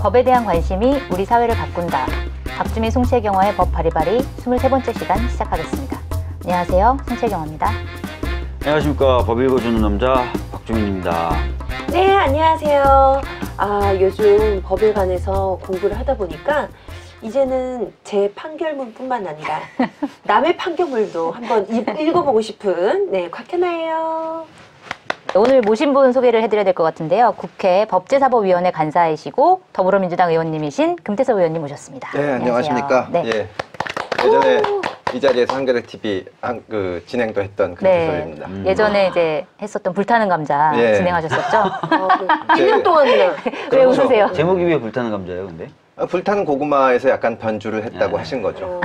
법에 대한 관심이 우리 사회를 바꾼다. 박주민 송채경화의 법 바리바리 23번째 시간 시작하겠습니다. 안녕하세요. 송채경화입니다. 안녕하십니까. 법 읽어주는 남자 박주민입니다. 네, 안녕하세요. 요즘 법에 관해서 공부를 하다 보니까 이제는 제 판결문뿐만 아니라 남의 판결문도 한번 읽어보고 싶은 곽현아예요. 오늘 모신 분 소개를 해드려야 될 것 같은데요. 국회 법제사법위원회 간사이시고 더불어민주당 의원님이신 금태섭 의원님 모셨습니다. 네, 안녕하십니까. 네. 예, 예전에 이 자리에서 한겨레TV 진행도 했던 금태섭입니다. 예전에 이제 했었던 불타는 감자 진행하셨었죠? 1년 동안이나. 왜 웃으세요? 제목이 왜 불타는 감자예요, 근데? 불타는 고구마에서 약간 변주를 했다고 하신 거죠.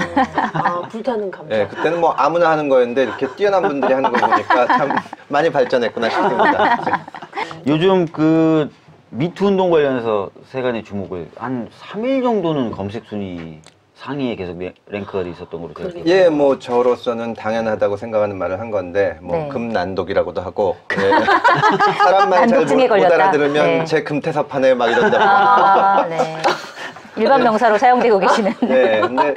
불타는 감자. 예, 그때는 뭐 아무나 하는 거였는데 이렇게 뛰어난 분들이 하는 걸 보니까 참 많이 발전했구나 싶습니다. 요즘 그 미투 운동 관련해서 세간의 주목을 한 3일 정도는 검색 순위 상위에 계속 랭크가 돼 있었던 걸로 제가 예, 뭐 저로서는 당연하다고 생각하는 말을 한 건데 뭐 금난독이라고도 하고 사람 말 잘 못 알아들으면 제 금태섭하네 막 이런다고. 네. 일반 명사로 사용되고 계시는. 네, 근데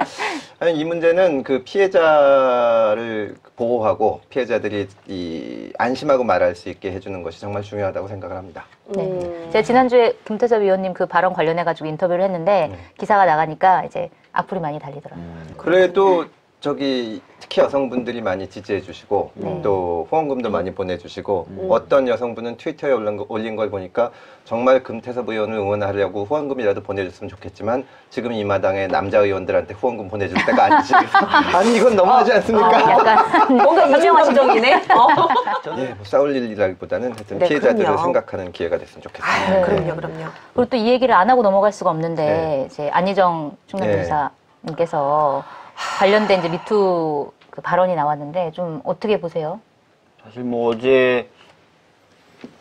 이 문제는 그 피해자를 보호하고 피해자들이 안심하고 말할 수 있게 해주는 것이 정말 중요하다고 생각을 합니다. 네. 제가 지난주에 금태섭 의원님 그 발언 관련해가지고 인터뷰를 했는데 기사가 나가니까 이제 악플이 많이 달리더라고요. 그래도 특히 여성분들이 많이 지지해 주시고 또 후원금도 많이 보내주시고 어떤 여성분은 트위터에 올린 걸 보니까 정말 금태섭 의원을 응원하려고 후원금이라도 보내줬으면 좋겠지만 지금 이 마당에 남자 의원들한테 후원금 보내줄 때가 아니지. 아니 이건 너무하지 않습니까? 약간 뭔가 이중 감정이네. 예, 뭐 싸울 일이라기보다는 하여튼 피해자들을 그럼요. 생각하는 기회가 됐으면 좋겠습니다. 그럼요. 그리고 또 이 얘기를 안 하고 넘어갈 수가 없는데 이제 안희정 충남지사님께서 관련된 이제 미투 그 발언이 나왔는데 좀 어떻게 보세요? 사실 뭐 어제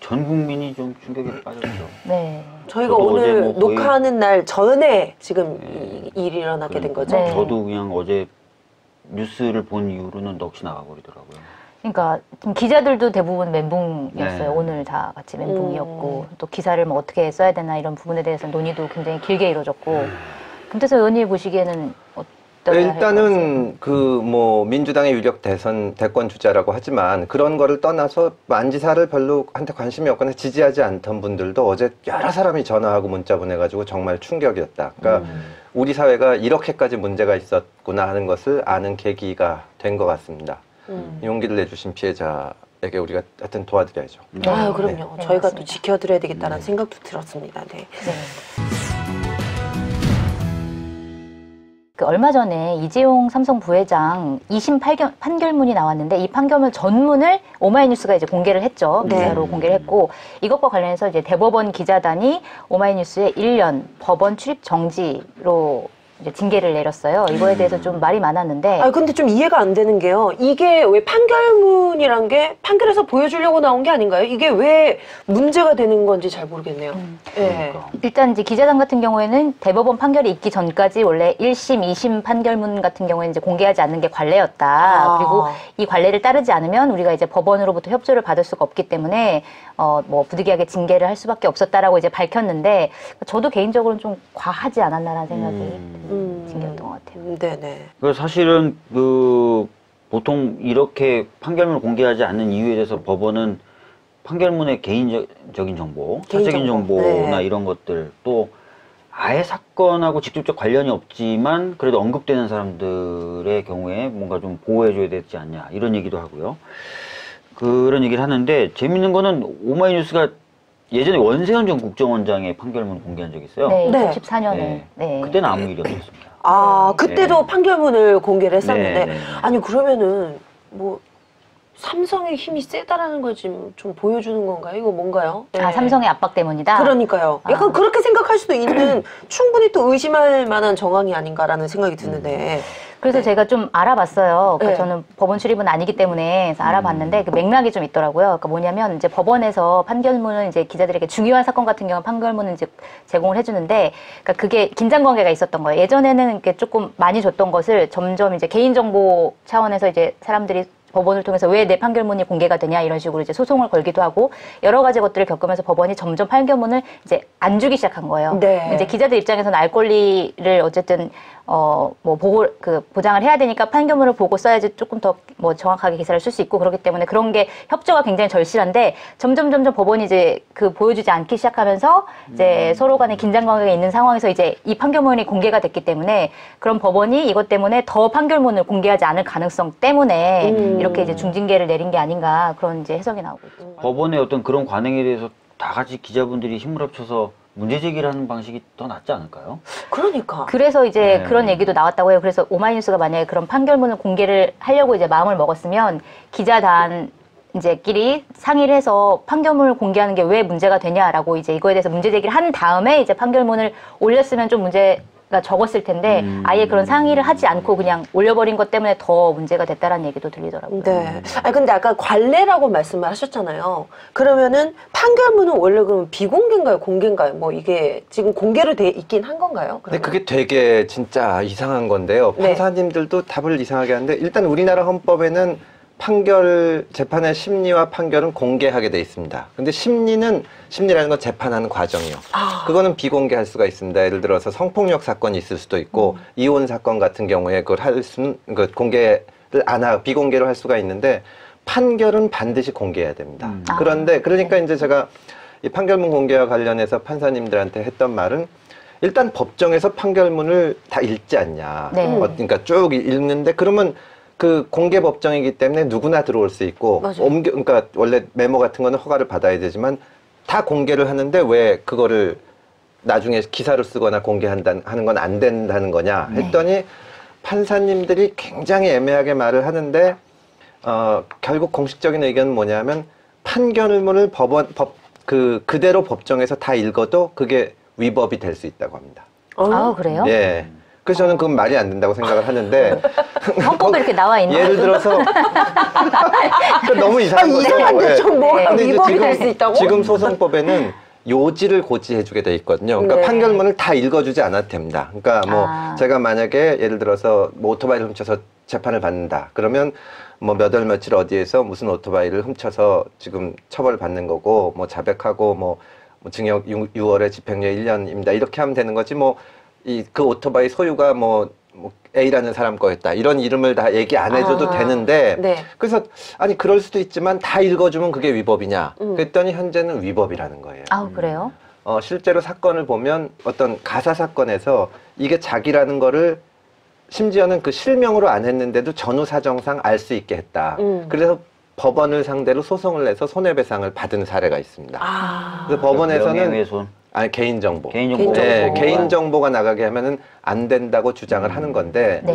전 국민이 좀 충격에 빠졌죠. 네. 저희가 오늘 뭐 녹화하는 날 전에 지금 이 일이 일어나게 된 거죠. 네. 저도 그냥 어제 뉴스를 본 이후로는 넋이 나가버리더라고요. 그러니까 지금 기자들도 대부분 멘붕이었어요. 오늘 다 같이 멘붕이었고 또 기사를 뭐 어떻게 써야 되나 이런 부분에 대해서 논의도 굉장히 길게 이루어졌고 금태섭 의원님 보시기에는 일단은 뭐 민주당의 유력 대권 주자라고 하지만 그런 거를 떠나서 만지사를 별로 한테 관심이 없거나 지지하지 않던 분들도 어제 여러 사람이 전화하고 문자 보내가지고 정말 충격이었다. 그러니까 우리 사회가 이렇게까지 문제가 있었구나 하는 것을 아는 계기가 된 것 같습니다. 용기를 내주신 피해자에게 우리가 하여튼 도와드려야죠. 그럼요. 저희가 또 지켜드려야 되겠다는 생각도 들었습니다. 네. 얼마 전에 이재용 삼성 부회장 2심 판결문이 나왔는데 이 판결문 전문을 오마이뉴스가 이제 공개를 했죠. 기사로 공개를 했고 이것과 관련해서 이제 대법원 기자단이 오마이뉴스에 1년 법원 출입 정지로 이제 징계를 내렸어요. 이거에 대해서 좀 말이 많았는데. 근데 좀 이해가 안 되는 게요. 이게 왜 판결문이란 게 판결에서 보여주려고 나온 게 아닌가요? 이게 왜 문제가 되는 건지 잘 모르겠네요. 일단 이제 기자단 같은 경우에는 대법원 판결이 있기 전까지 원래 1심, 2심 판결문 같은 경우에는 이제 공개하지 않는 게 관례였다. 그리고 이 관례를 따르지 않으면 우리가 이제 법원으로부터 협조를 받을 수가 없기 때문에 뭐 부득이하게 징계를 할 수밖에 없었다라고 이제 밝혔는데 저도 개인적으로는 좀 과하지 않았나라는 생각이 징계였던 것 같아요. 네네. 사실은 보통 이렇게 판결문을 공개하지 않는 이유에 대해서 법원은 판결문의 개인적인 정보, 사적인 정보나 이런 것들 또 아예 사건하고 직접적 관련이 없지만 그래도 언급되는 사람들의 경우에 뭔가 좀 보호해줘야 되지 않냐 이런 얘기도 하고요. 그런 얘기를 하는데 재밌는 거는 오마이뉴스가 예전에 원세훈 전 국정원장의 판결문을 공개한 적이 있어요. 네, 94년에. 그때는 아무 일이 없었습니다. 그때도 판결문을 공개를 했었는데 아니 그러면은 뭐 삼성의 힘이 세다라는 걸 지금 좀 보여주는 건가요? 이거 뭔가요? 삼성의 압박 때문이다? 그러니까요. 약간 그렇게 생각할 수도 있는 충분히 또 의심할 만한 정황이 아닌가라는 생각이 드는데 그래서 제가 좀 알아봤어요. 그러니까 저는 법원 출입은 아니기 때문에 그래서 알아봤는데 그 맥락이 좀 있더라고요. 그러니까 뭐냐면 이제 법원에서 판결문을 이제 기자들에게 중요한 사건 같은 경우 판결문을 이제 제공을 해주는데, 그러니까 그게 긴장 관계가 있었던 거예요. 예전에는 이렇게 조금 많이 줬던 것을 점점 이제 개인정보 차원에서 이제 사람들이 법원을 통해서 왜 내 판결문이 공개가 되냐 이런 식으로 이제 소송을 걸기도 하고 여러 가지 것들을 겪으면서 법원이 점점 판결문을 이제 안 주기 시작한 거예요. 네. 이제 기자들 입장에서는 알 권리를 어쨌든 뭐 보장을 해야 되니까 판결문을 보고 써야지 조금 더 뭐 정확하게 기사를 쓸 수 있고 그렇기 때문에 그런 게 협조가 굉장히 절실한데 점점 법원이 이제 그 보여주지 않기 시작하면서 이제 서로 간에 긴장 관계가 있는 상황에서 이제 이 판결문이 공개가 됐기 때문에 그런 법원이 이것 때문에 더 판결문을 공개하지 않을 가능성 때문에 이렇게 이제 중징계를 내린 게 아닌가 그런 이제 해석이 나오고 있죠. 법원의 어떤 그런 관행에 대해서 다 같이 기자분들이 힘을 합쳐서 문제 제기를 하는 방식이 더 낫지 않을까요? 그러니까. 그래서 이제 네. 그런 얘기도 나왔다고 해요. 그래서 오마이뉴스가 만약에 그런 판결문을 공개를 하려고 이제 마음을 먹었으면 기자단 이제끼리 상의를 해서 판결문을 공개하는 게 왜 문제가 되냐라고 이제 이거에 대해서 문제 제기를 한 다음에 이제 판결문을 올렸으면 좀 문제가 적었을 텐데 아예 그런 상의를 하지 않고 그냥 올려버린 것 때문에 더 문제가 됐다라는 얘기도 들리더라고요. 네. 아니 근데 아까 관례라고 말씀을 하셨잖아요. 그러면은 판결문은 원래 그러면 비공개인가요, 공개인가요? 뭐 이게 지금 공개로 돼 있긴 한 건가요? 근데 그러면? 그게 되게 진짜 이상한 건데요. 네. 판사님들도 답을 이상하게 하는데 일단 우리나라 헌법에는 재판의 심리와 판결은 공개하게 돼 있습니다. 근데 심리라는 건 재판하는 과정이요. 그거는 비공개할 수가 있습니다. 예를 들어서 성폭력 사건이 있을 수도 있고 이혼 사건 같은 경우에 공개를 안 하고 비공개로 할 수가 있는데 판결은 반드시 공개해야 됩니다. 그러니까 이제 제가 이 판결문 공개와 관련해서 판사님들한테 했던 말은 일단 법정에서 판결문을 다 읽지 않냐. 네. 그러니까 쭉 읽는데 그러면 그 공개 법정이기 때문에 누구나 들어올 수 있고 맞아요. 그러니까 원래 메모 같은 거는 허가를 받아야 되지만 다 공개를 하는데 왜 그거를 나중에 기사를 쓰거나 하는 건 안 된다는 거냐 했더니 판사님들이 굉장히 애매하게 말을 하는데 결국 공식적인 의견은 뭐냐면 판결문을 그대로 법정에서 다 읽어도 그게 위법이 될 수 있다고 합니다. 아, 그래요? 예. 그래서 저는 그건 말이 안 된다고 생각을 하는데 헌법에 이렇게 나와 있는 예를 들어서 너무 이상한 거죠. 이상한데 예. 좀 뭐가 근데 이제 위법이 될 수 있다고? 지금 소송법에는 요지를 고지해주게 돼 있거든요. 그러니까 네. 판결문을 다 읽어주지 않아도 됩니다. 그러니까 뭐 제가 만약에 예를 들어서 뭐 오토바이를 훔쳐서 재판을 받는다. 그러면 뭐 몇 월 며칠 어디에서 무슨 오토바이를 훔쳐서 지금 처벌을 받는 거고 뭐 자백하고 뭐 징역 6월에 집행유예 1년입니다. 이렇게 하면 되는 거지 뭐 그 오토바이 소유가 뭐 A라는 사람 거였다. 이런 이름을 다 얘기 안 해줘도 되는데 네. 그래서 아니 그럴 수도 있지만 다 읽어주면 그게 위법이냐? 그랬더니 현재는 위법이라는 거예요. 아, 그래요? 실제로 사건을 보면 어떤 가사 사건에서 이게 자기라는 거를 심지어는 그 실명으로 안 했는데도 전후 사정상 알 수 있게 했다. 그래서 법원을 상대로 소송을 내서 손해배상을 받은 사례가 있습니다. 그래서 법원에서는 명예훼손. 개인정보. 개인정보. 네, 개인정보가 나가게 하면은 안 된다고 주장을 하는 건데 네.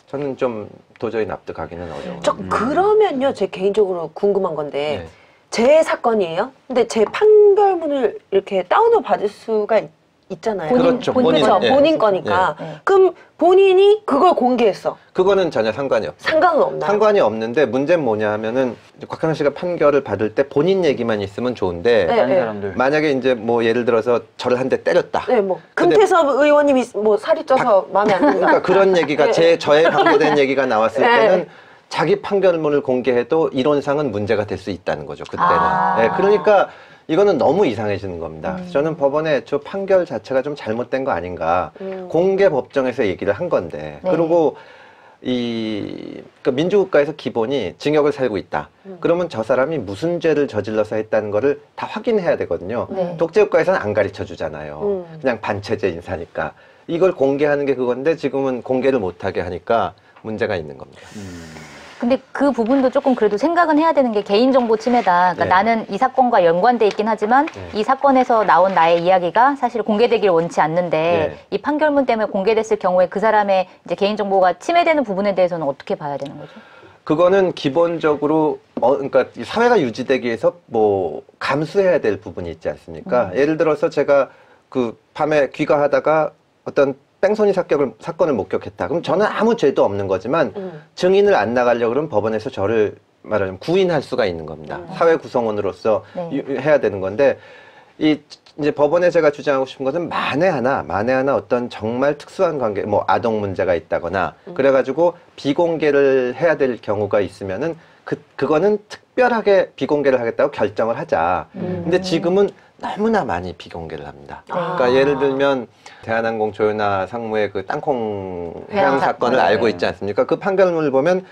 저는 좀 도저히 납득하기는 어려워요. 그러면요, 제 개인적으로 궁금한 건데 네. 제 사건이에요. 근데 제 판결문을 이렇게 다운을 받을 수가 있잖아요. 그렇죠. 그렇죠. 예. 본인 거니까. 예. 그럼 본인이 그걸 공개했어. 그거는 전혀 상관이 없어요. 상관은 없나요? 상관이 없는데 문제는 뭐냐 하면은 곽한원 씨가 판결을 받을 때 본인 얘기만 있으면 좋은데 네. 다른 사람들. 만약에 이제 뭐 예를 들어서 저를 한 대 때렸다. 네, 뭐 근데 금태섭 의원님이 뭐 살이 쪄서 마음에 안 든다. 그러니까 그런 얘기가 저에 관계된 얘기가 나왔을 네. 때는 자기 판결문을 공개해도 이론상은 문제가 될 수 있다는 거죠. 그때는. 아. 네, 그러니까 이거는 너무 이상해지는 겁니다. 저는 법원의 저 판결 자체가 좀 잘못된 거 아닌가. 공개 법정에서 얘기를 한 건데. 네. 그리고 그러니까 민주국가에서 기본이 징역을 살고 있다. 그러면 저 사람이 무슨 죄를 저질러서 했다는 거를 다 확인해야 되거든요. 네. 독재국가에서는 안 가르쳐 주잖아요. 그냥 반체제 인사니까. 이걸 공개하는 게 그건데 지금은 공개를 못하게 하니까 문제가 있는 겁니다. 근데 그 부분도 조금 그래도 생각은 해야 되는 게 개인정보 침해다. 그러니까 네. 나는 이 사건과 연관돼 있긴 하지만 네. 이 사건에서 나온 나의 이야기가 사실 공개되길 원치 않는데 네. 이 판결문 때문에 공개됐을 경우에 그 사람의 이제 개인정보가 침해되는 부분에 대해서는 어떻게 봐야 되는 거죠? 그거는 기본적으로 그러니까 이 사회가 유지되기 위해서 뭐 감수해야 될 부분이 있지 않습니까? 예를 들어서 제가 그 밤에 귀가하다가 어떤 뺑소니 사건을 목격했다. 그럼 저는 아무 죄도 없는 거지만 증인을 안 나가려고 그러면 법원에서 저를 말하자면 구인할 수가 있는 겁니다. 사회 구성원으로서 네. 해야 되는 건데 이 이제 법원에 제가 주장하고 싶은 것은 만에 하나 어떤 정말 특수한 관계, 뭐 아동 문제가 있다거나 그래가지고 비공개를 해야 될 경우가 있으면은 그거는 특별하게 비공개를 하겠다고 결정을 하자. 근데 지금은 너무나 많이 비공개를 합니다. 그러니까 예를 들면 대한항공 조현아 상무의 그 땅콩 해양 사건을 알고 있지 않습니까? 그 판결문을 보면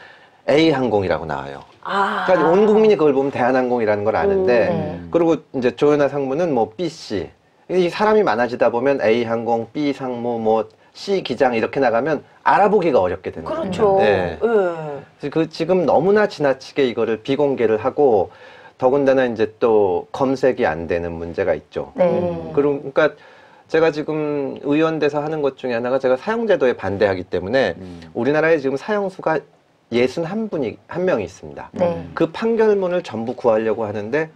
A항공이라고 나와요. 그러니까 온 국민이 그걸 보면 대한항공이라는 걸 아는데, 그리고 이제 조현아 상무는 뭐 B, C. 이 사람이 많아지다 보면 A항공, B 상무, 뭐 C 기장 이렇게 나가면 알아보기가 어렵게 되는 거죠. 그렇죠. 네. 그 지금 너무나 지나치게 이거를 비공개를 하고, 더군다나 이제 또 검색이 안 되는 문제가 있죠. 그러니까 제가 지금 의원 돼서 하는 것 중에 하나가 제가 사형제도에 반대하기 때문에 우리나라에 지금 사형수가 61명이 있습니다. 그 판결문을 전부 구하려고 하는데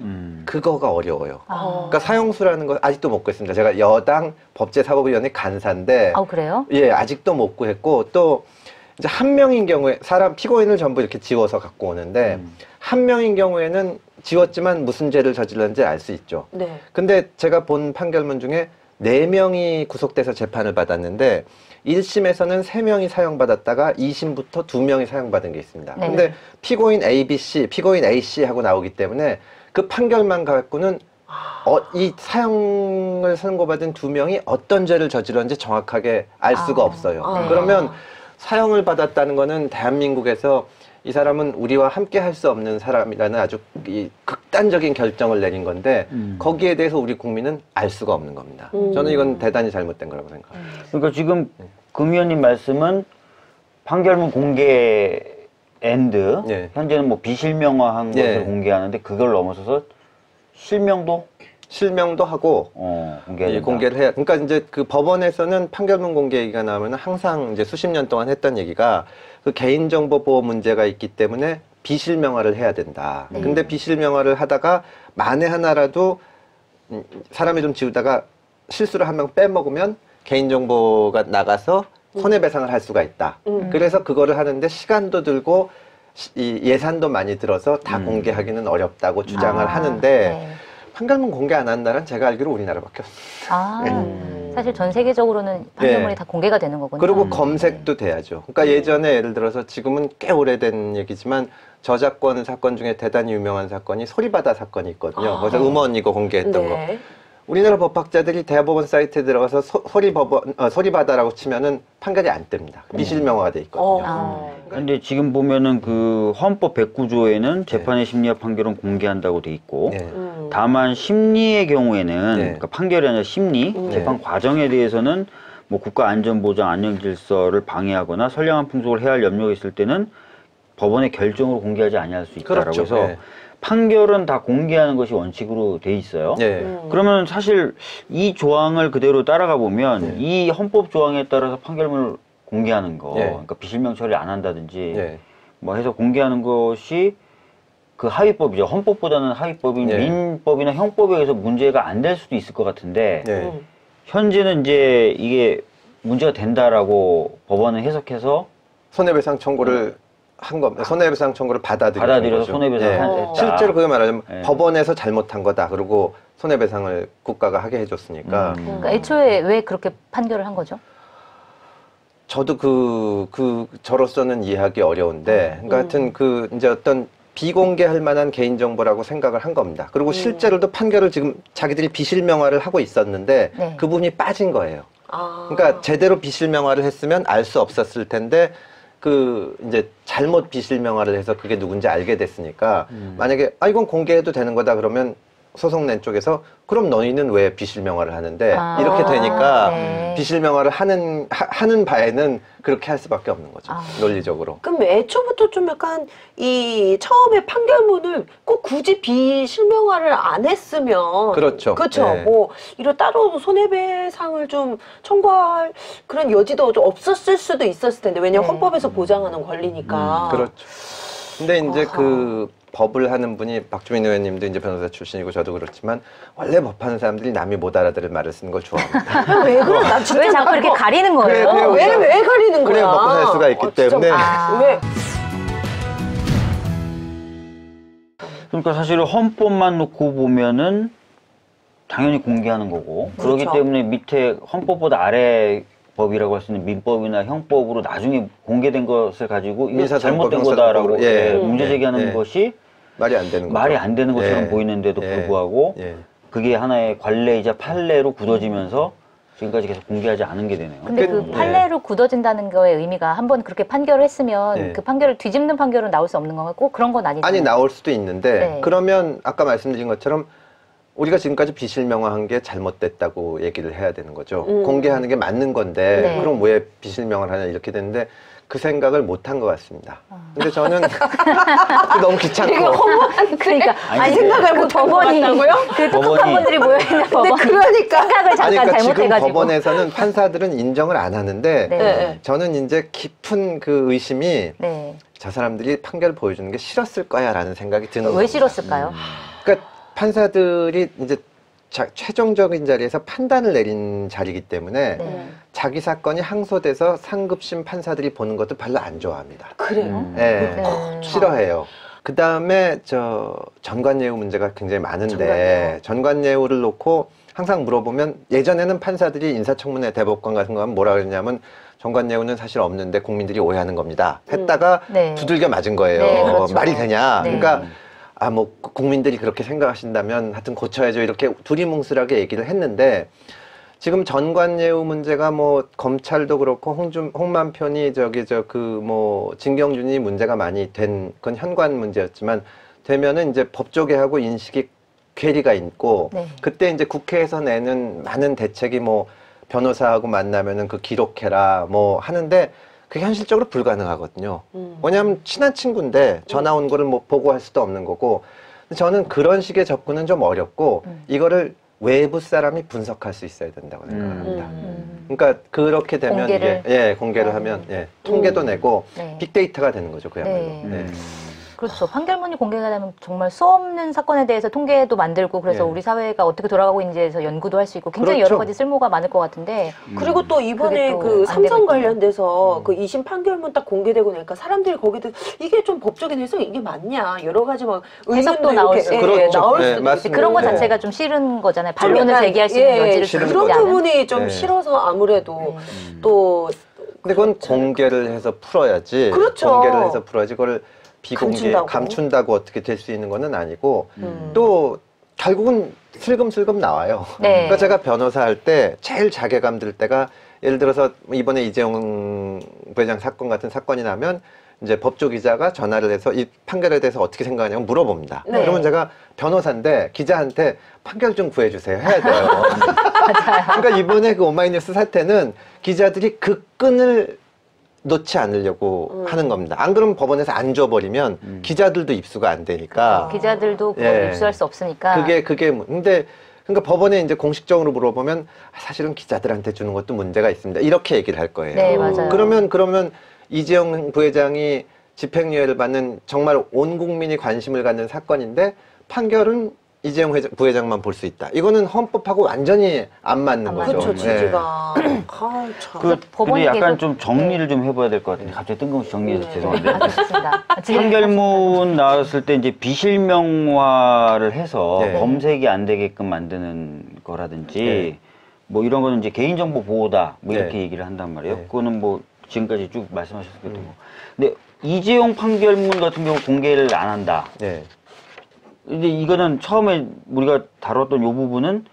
그거가 어려워요. 그러니까 사형수라는 거 아직도 못 구했습니다. 제가 여당 법제사법위원회 간사인데 그래요? 예, 아직도 못 구했고, 또 이제 한 명인 경우에 사람 피고인을 전부 이렇게 지워서 갖고 오는데 한 명인 경우에는 지웠지만 무슨 죄를 저질렀는지 알 수 있죠. 근데 제가 본 판결문 중에 4명이 구속돼서 재판을 받았는데 1심에서는 3명이 사형받았다가 2심부터 2명이 사형받은 게 있습니다. 근데 피고인 A, B, C, 피고인 A, C 하고 나오기 때문에 그 판결만 갖고는 이 사형을 선고받은 2명이 어떤 죄를 저질렀는지 정확하게 알 수가 없어요. 그러면 사형을 받았다는 거는 대한민국에서 이 사람은 우리와 함께 할 수 없는 사람이라는 아주 극단적인 결정을 내린 건데 거기에 대해서 우리 국민은 알 수가 없는 겁니다. 저는 이건 대단히 잘못된 거라고 생각합니다. 그러니까 지금 금 의원님 말씀은 판결문 공개 앤드 현재는 뭐 비실명화한 것을 공개하는데 그걸 넘어서서 실명도 하고 공개를 해야. 그러니까 이제 그 법원에서는 판결문 공개 얘기가 나오면 항상 이제 수십 년 동안 했던 얘기가 그 개인정보 보호 문제가 있기 때문에 비실명화를 해야 된다. 근데 비실명화를 하다가 만에 하나라도 사람 이름 지우다가 실수로 한 명 빼먹으면 개인정보가 나가서 손해배상을 할 수가 있다. 그래서 그거를 하는데 시간도 들고 예산도 많이 들어서 다 공개하기는 어렵다고 주장을 하는데 판결문 공개 안 한 나라는 제가 알기로 우리나라밖에 없습니다. 사실 전 세계적으로는 판결문이 다 공개가 되는 거군요. 그리고 검색도 돼야죠. 그러니까 예전에 예를 들어서 지금은 꽤 오래된 얘기지만 저작권 사건 중에 대단히 유명한 사건이 소리바다 사건이 있거든요. 그래서 음원 이거 공개했던 거. 우리나라 법학자들이 대법원 사이트에 들어가서 소리바다라고 치면은 판결이 안 뜹니다. 미실명화가 돼 있거든요. 근데 지금 보면은 그 헌법 109조에는 재판의 심리와 판결은 공개한다고 돼 있고, 다만 심리의 경우에는 그러니까 판결이 아니라 심리, 재판 과정에 대해서는 뭐 국가안전보장, 안녕질서를 방해하거나 선량한 풍속을 해할 염려가 있을 때는 법원의 결정으로 공개하지 아니할 수 있다라고 해서 판결은 다 공개하는 것이 원칙으로 돼 있어요. 그러면 사실 이 조항을 그대로 따라가 보면 이 헌법 조항에 따라서 판결문을 공개하는 거, 그러니까 비실명 처리를 안 한다든지 뭐 해서 공개하는 것이 그 하위법이죠. 헌법보다는 하위법인 민법이나 형법에 의해서 문제가 안 될 수도 있을 것 같은데 현재는 이제 이게 문제가 된다라고 법원은 해석해서 손해배상 청구를 한 겁니다. 손해배상 청구를 받아들여서 손해배상을 했다. 실제로 그게 말하자면 법원에서 잘못한 거다. 그리고 손해배상을 국가가 하게 해줬으니까. 그러니까 애초에 왜 그렇게 판결을 한 거죠? 저도 저로서는 이해하기 어려운데, 그러니까 하여튼 이제 어떤 비공개할 만한 개인정보라고 생각을 한 겁니다. 그리고 실제로도 판결을 지금 자기들이 비실명화를 하고 있었는데 그 부분이 빠진 거예요. 그러니까 제대로 비실명화를 했으면 알 수 없었을 텐데 이제 잘못 비실명화를 해서 그게 누군지 알게 됐으니까 만약에 이건 공개해도 되는 거다 그러면 소송 낸 쪽에서 그럼 너희는 왜 비실명화를 하는데 이렇게 되니까 비실명화를 하는 바에는 그렇게 할 수밖에 없는 거죠. 논리적으로. 그럼 애초부터 좀 약간 처음에 판결문을 꼭 굳이 비실명화를 안 했으면 그렇죠. 뭐 이런 따로 손해배상을 좀 청구할 그런 여지도 좀 없었을 수도 있었을 텐데 왜냐면 헌법에서 보장하는 권리니까. 그렇죠. 근데 이제 법을 하는 분이 박주민 의원님도 이제 변호사 출신이고 저도 그렇지만 원래 법하는 사람들이 남이 못 알아들을 말을 쓰는 걸 좋아합니다. 왜 그래? 나 진짜 왜 자꾸 이렇게 가리는 거예요? 왜 가리는 거야? 그래 먹고 살 수가 있기 때문에. 왜? 그러니까 사실은 헌법만 놓고 보면은 당연히 공개하는 거고 그렇죠. 그렇기 때문에 밑에 헌법보다 아래 법이라고 할 수 있는 민법이나 형법으로 나중에 공개된 것을 가지고 이게 민사소송법, 잘못된 거다라고 형사소송법으로, 예. 문제 제기하는 예. 것이 말이 안 되는 거죠. 말이 안 되는 것처럼 예. 보이는데도 예. 불구하고 예. 그게 하나의 관례이자 판례로 굳어지면서 지금까지 계속 공개하지 않은 게 되네요. 근데 그 판례로 굳어진다는 거의 의미가 한번 그렇게 판결을 했으면 네. 그 판결을 뒤집는 판결은 나올 수 없는 건가요? 꼭 그런 건 아니죠. 아니 나올 수도 있는데 네. 그러면 아까 말씀드린 것처럼 우리가 지금까지 비실명화한 게 잘못됐다고 얘기를 해야 되는 거죠. 공개하는 게 맞는 건데 네. 그럼 왜 비실명을 하냐 이렇게 되는데 그 생각을 못 한 것 같습니다. 근데 저는 너무 귀찮고 그러니까 아니 생각을 못 한 것 법원이 같다고요? 그 특허법원들이 모여있는 법원 그러니까 생각을 아니, 잠깐 그러니까 지금 잘못해가지고 법원에서는 판사들은 인정을 안 하는데 네. 네. 저는 이제 깊은 그 의심이 네. 저 사람들이 판결을 보여주는 게 싫었을 거야라는 생각이 드는 왜 겁니다. 싫었을까요? 그러니까 판사들이 이제 최종적인 자리에서 판단을 내린 자리이기 때문에 네. 자기 사건이 항소돼서 상급심 판사들이 보는 것도 별로 안 좋아합니다. 그래요? 예, 네. 싫어해요. 그 다음에 전관예우 문제가 굉장히 많은데 전관예우를 놓고 항상 물어보면 예전에는 판사들이 인사청문회 대법관 같은 거 하면 뭐라 그랬냐면 전관예우는 사실 없는데 국민들이 오해하는 겁니다. 했다가 네. 두들겨 맞은 거예요. 네, 그렇죠. 말이 되냐? 네. 그러니까 뭐 국민들이 그렇게 생각하신다면 하여튼 고쳐야죠. 이렇게 두리뭉술하게 얘기를 했는데 지금 전관예우 문제가 뭐 검찰도 그렇고 홍만 편이 진경준이 문제가 많이 된 건 현관 문제였지만 되면은 이제 법조계하고 인식이 괴리가 있고 네. 그때 이제 국회에서 내는 많은 대책이 뭐 변호사하고 만나면은 그 기록해라 뭐 하는데 그게 현실적으로 불가능하거든요. 왜냐하면 친한 친구인데 전화 온 거를 뭐 보고할 수도 없는 거고 저는 그런 식의 접근은 좀 어렵고 이거를 외부 사람이 분석할 수 있어야 된다고 생각합니다. 그러니까 그렇게 되면 공개를. 이게 공개를 하면 통계도 내고 네. 빅데이터가 되는 거죠, 그야말로. 네. 그렇죠. 판결문이 공개가 되면 정말 수 없는 사건에 대해서 통계도 만들고 그래서 예. 우리 사회가 어떻게 돌아가고 있는지에 대해서 연구도 할 수 있고 굉장히 그렇죠. 여러 가지 쓸모가 많을 것 같은데 그리고 또 이번에 그게 또 그 안 삼성 되고 관련돼서 그 2심 판결문 딱 공개되고 나니까 사람들이 거기도 이게 좀 법적인 해석 이게 맞냐 여러 가지 막 해석도 의문도 나올 이렇게, 수 있고. 그렇죠. 나올 네, 수도 맞습니다. 있고. 그런 거 네. 자체가 좀 싫은 거잖아요. 좀 반론을 약간, 제기할 수 있는 여지를 싫은 주지 그런 않은. 부분이 좀 네. 싫어서 아무래도 또 근데 그건 공개를 해서 풀어야지. 그렇죠. 공개를 해서 풀어야지. 그걸 비공개 감춘다고. 감춘다고 어떻게 될 수 있는 거는 아니고 또 결국은 슬금슬금 나와요. 네. 그러니까 제가 변호사 할 때 제일 자괴감 들 때가 예를 들어서 이번에 이재용 부회장 사건 같은 사건이 나면 이제 법조 기자가 전화를 해서 이 판결에 대해서 어떻게 생각하냐고 물어봅니다. 네. 그러면 제가 변호사인데 기자한테 판결 좀 구해주세요 해야 돼요. 그러니까 이번에 그 오마이뉴스 사태는 기자들이 그 끈을 놓지 않으려고 하는 겁니다. 안 그러면 법원에서 안 줘버리면 기자들도 입수가 안 되니까. 기자들도 예. 입수할 수 없으니까. 근데 그러니까 법원에 이제 공식적으로 물어보면 사실은 기자들한테 주는 것도 문제가 있습니다. 이렇게 얘기를 할 거예요. 네, 맞아요. 그러면 이재용 부회장이 집행유예를 받는 정말 온 국민이 관심을 갖는 사건인데 판결은 이재용 부회장만 볼 수 있다. 이거는 헌법하고 완전히 안 맞는 안 거죠. 그렇죠 맞죠. 취지가 아, 참. 근데 법원이 약간 계속- 좀 정리를 좀 해봐야 될 것 같은데 갑자기 뜬금없이 정리해서 죄송한데 아, 좋습니다. 판결문 나왔을 때 이제 비실명화를 해서 네. 검색이 안 되게끔 만드는 거라든지 네. 뭐 이런 거는 이제 개인정보 보호다 뭐 이렇게 네. 얘기를 한단 말이에요. 네. 그거는 뭐 지금까지 쭉 말씀하셨을 거고. 근데 이재용 판결문 같은 경우 공개를 안 한다. 네. 근데 이거는 처음에 우리가 다뤘던 이 부분은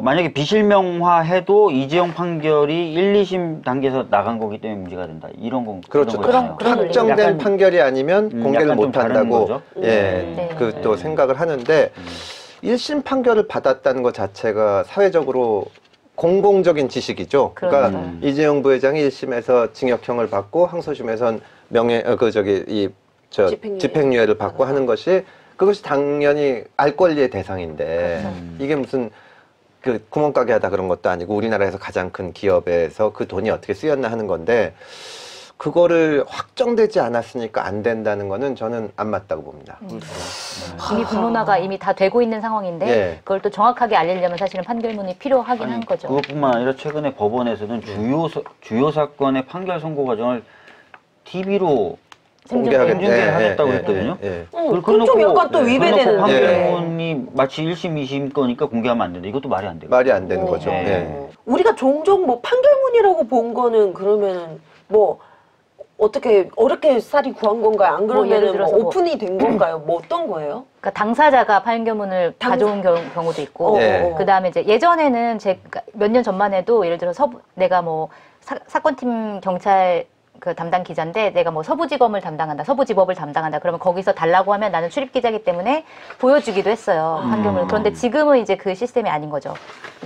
만약에 비실명화해도 이재용 판결이 1, 2심 단계에서 나간 거기 때문에 문제가 된다. 이런 건 그렇죠. 거잖아요. 그런 확정된 약간, 판결이 아니면 공개를 약간 좀 못 다른 한다고 거죠? 네. 그 또 생각을 하는데 1심 판결을 받았다는 것 자체가 사회적으로 공공적인 지식이죠. 그러니까 그렇죠. 이재용 부회장이 1심에서 징역형을 받고 항소심에선 집행유예를 받고 하는 것이 그것이 당연히 알 권리의 대상인데 이게 무슨 그 구멍가게 하다 그런 것도 아니고 우리나라에서 가장 큰 기업에서 그 돈이 어떻게 쓰였나 하는 건데 그거를 확정되지 않았으니까 안 된다는 거는 저는 안 맞다고 봅니다. 이미 공론화가 이미 다 되고 있는 상황인데 예. 그걸 또 정확하게 알리려면 사실은 판결문이 필요하긴 아니, 한 거죠. 그것뿐만 아니라 최근에 법원에서는 주요 사건의 판결 선고 과정을 TV로 공개를 하겠다고 했거든요. 그건 좀 약간 또 위배되는. 판결문이 마치 1심, 2심 거니까 공개하면 안 된다. 이것도 말이 안 되고. 말이 안 되는 거죠. 우리가 종종 뭐 판결문이라고 본 거는 그러면은 뭐 어떻게 어렵게 쌀이 구한 건가요? 안 뭐 예를 그러면 들어서 뭐 오픈이 된 건가요? 뭐 어떤 거예요? 그러니까 당사자가 판결문을 가져온 경우도 있고, 그 다음에 이제 예전에는 제가 몇 년 전만 해도 예를 들어서 내가 뭐 사건팀 경찰 그 담당 기자인데 내가 뭐 서부지검을 담당한다, 서부지법을 담당한다. 그러면 거기서 달라고 하면 나는 출입 기자이기 때문에 보여주기도 했어요, 판결문을. 그런데 지금은 이제 그 시스템이 아닌 거죠.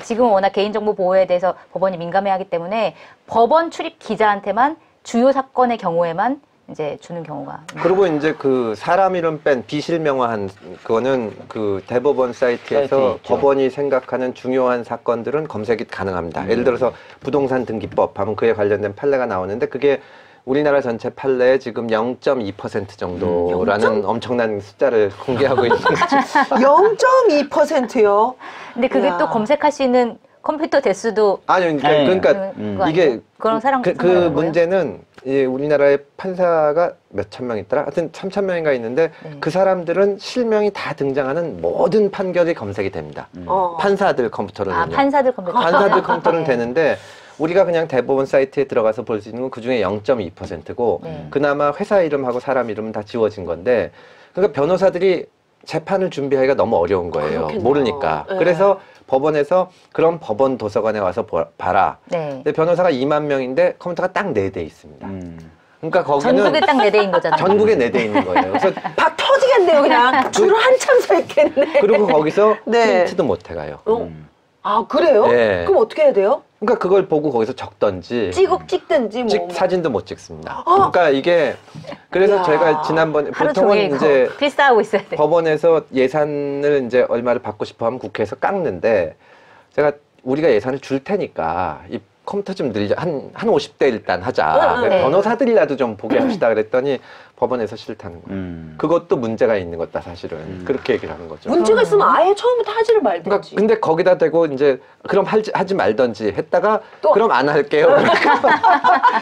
지금은 워낙 개인정보 보호에 대해서 법원이 민감해하기 때문에 법원 출입 기자한테만 주요 사건의 경우에만 이제 주는 경우가. 그리고 이제 그 사람 이름 뺀 비실명화한 그거는 그 대법원 사이트에서 법원이 생각하는 중요한 사건들은 검색이 가능합니다. 예를 들어서 부동산 등기법 하면 그에 관련된 판례가 나오는데 그게 우리나라 전체 판례의 지금 0.2% 정도라는 엄청난 숫자를 공개하고 있는 거죠. 0.2%요? 근데 그게 또 검색할 수 있는 컴퓨터 대수도 아니 그러니까 이게 그런 사람 그 문제는 우리나라의 판사가 몇천 명 있더라. 하여튼 3천 명인가 있는데 그 사람들은 실명이 다 등장하는 모든 판결이 검색이 됩니다. 판사들 컴퓨터로는 판사들 컴퓨터는 되는데 우리가 그냥 대법원 사이트에 들어가서 볼 수 있는 건 그중에 0.2%고 그나마 회사 이름하고 사람 이름은 다 지워진 건데 그러니까 변호사들이 재판을 준비하기가 너무 어려운 거예요. 그렇겠네요. 모르니까. 그래서 법원에서 그럼 법원 도서관에 와서 봐라. 근데 변호사가 2만 명인데 컴퓨터가 딱 4대 있습니다. 그러니까 거기는 전국에 딱 4대인 거잖아요. 전국에 4대 있는 거예요. 그래서 박 터지겠네요, 그냥. 줄을 한참 서 있겠네. 그리고 거기서 프린트도 못 해가요. 아, 그래요? 네. 그럼 어떻게 해야 돼요? 그러니까 그걸 보고 거기서 적던지 찍든지 뭐. 사진도 못 찍습니다. 그러니까 이게 그래서 제가 지난번에 보통은 이제 필사하고 있어야 돼. 법원에서 예산을 이제 얼마를 받고 싶어 하면 국회에서 깎는데 제가 우리가 예산을 줄 테니까 이 컴퓨터 좀 늘려 한 50대 일단 하자. 변호사들이라도 좀 보게 합시다 그랬더니 법원에서 싫다는 거예요. 그것도 문제가 있는 거다 사실은. 그렇게 얘기를 하는 거죠. 문제가 있으면 아예 처음부터 하지를 말든지. 그러니까 근데 거기다 대고 이제 그럼 하지 말던지 했다가 그럼 안 할게요.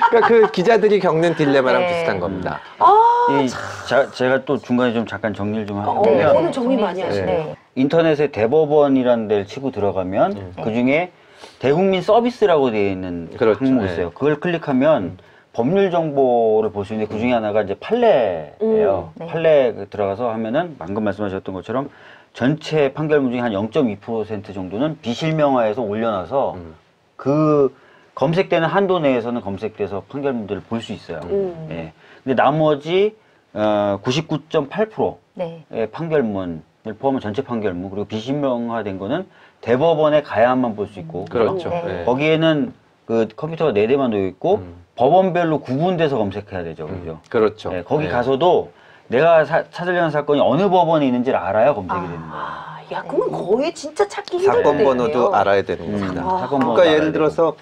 그러니까 그 기자들이 겪는 딜레마랑 비슷한 겁니다. 제가 또 중간에 좀 잠깐 정리를 좀 하면 오늘 정리 많이 하시네요. 인터넷에 대법원이라는 데를 치고 들어가면 그중에 대국민 서비스라고 되어 있는 항목이 있어요. 그걸 클릭하면 법률 정보를 볼 수 있는데 그 중에 하나가 이제 판례예요. 판례 들어가서 하면은 방금 말씀하셨던 것처럼 전체 판결문 중에 한 0.2% 정도는 비실명화해서 올려놔서 그 검색되는 한도 내에서는 검색돼서 판결문들을 볼 수 있어요. 예. 근데 나머지 99.8%의 판결문을 포함한 전체 판결문 그리고 비실명화된 거는 대법원에 가야만 볼 수 있고 그렇죠. 거기에는 그 컴퓨터가 4대만 놓여 있고 법원별로 구분돼서 검색해야 되죠. 그죠? 그렇죠. 네, 거기 가서도 내가 찾으려는 사건이 어느 법원에 있는지를 알아야 검색이 되는 거예요. 야, 그러면 거의 진짜 찾기 힘들겠네요. 사건 번호도 알아야 되는 겁니다. 사건 번호도 그러니까 예를 알아야 들어서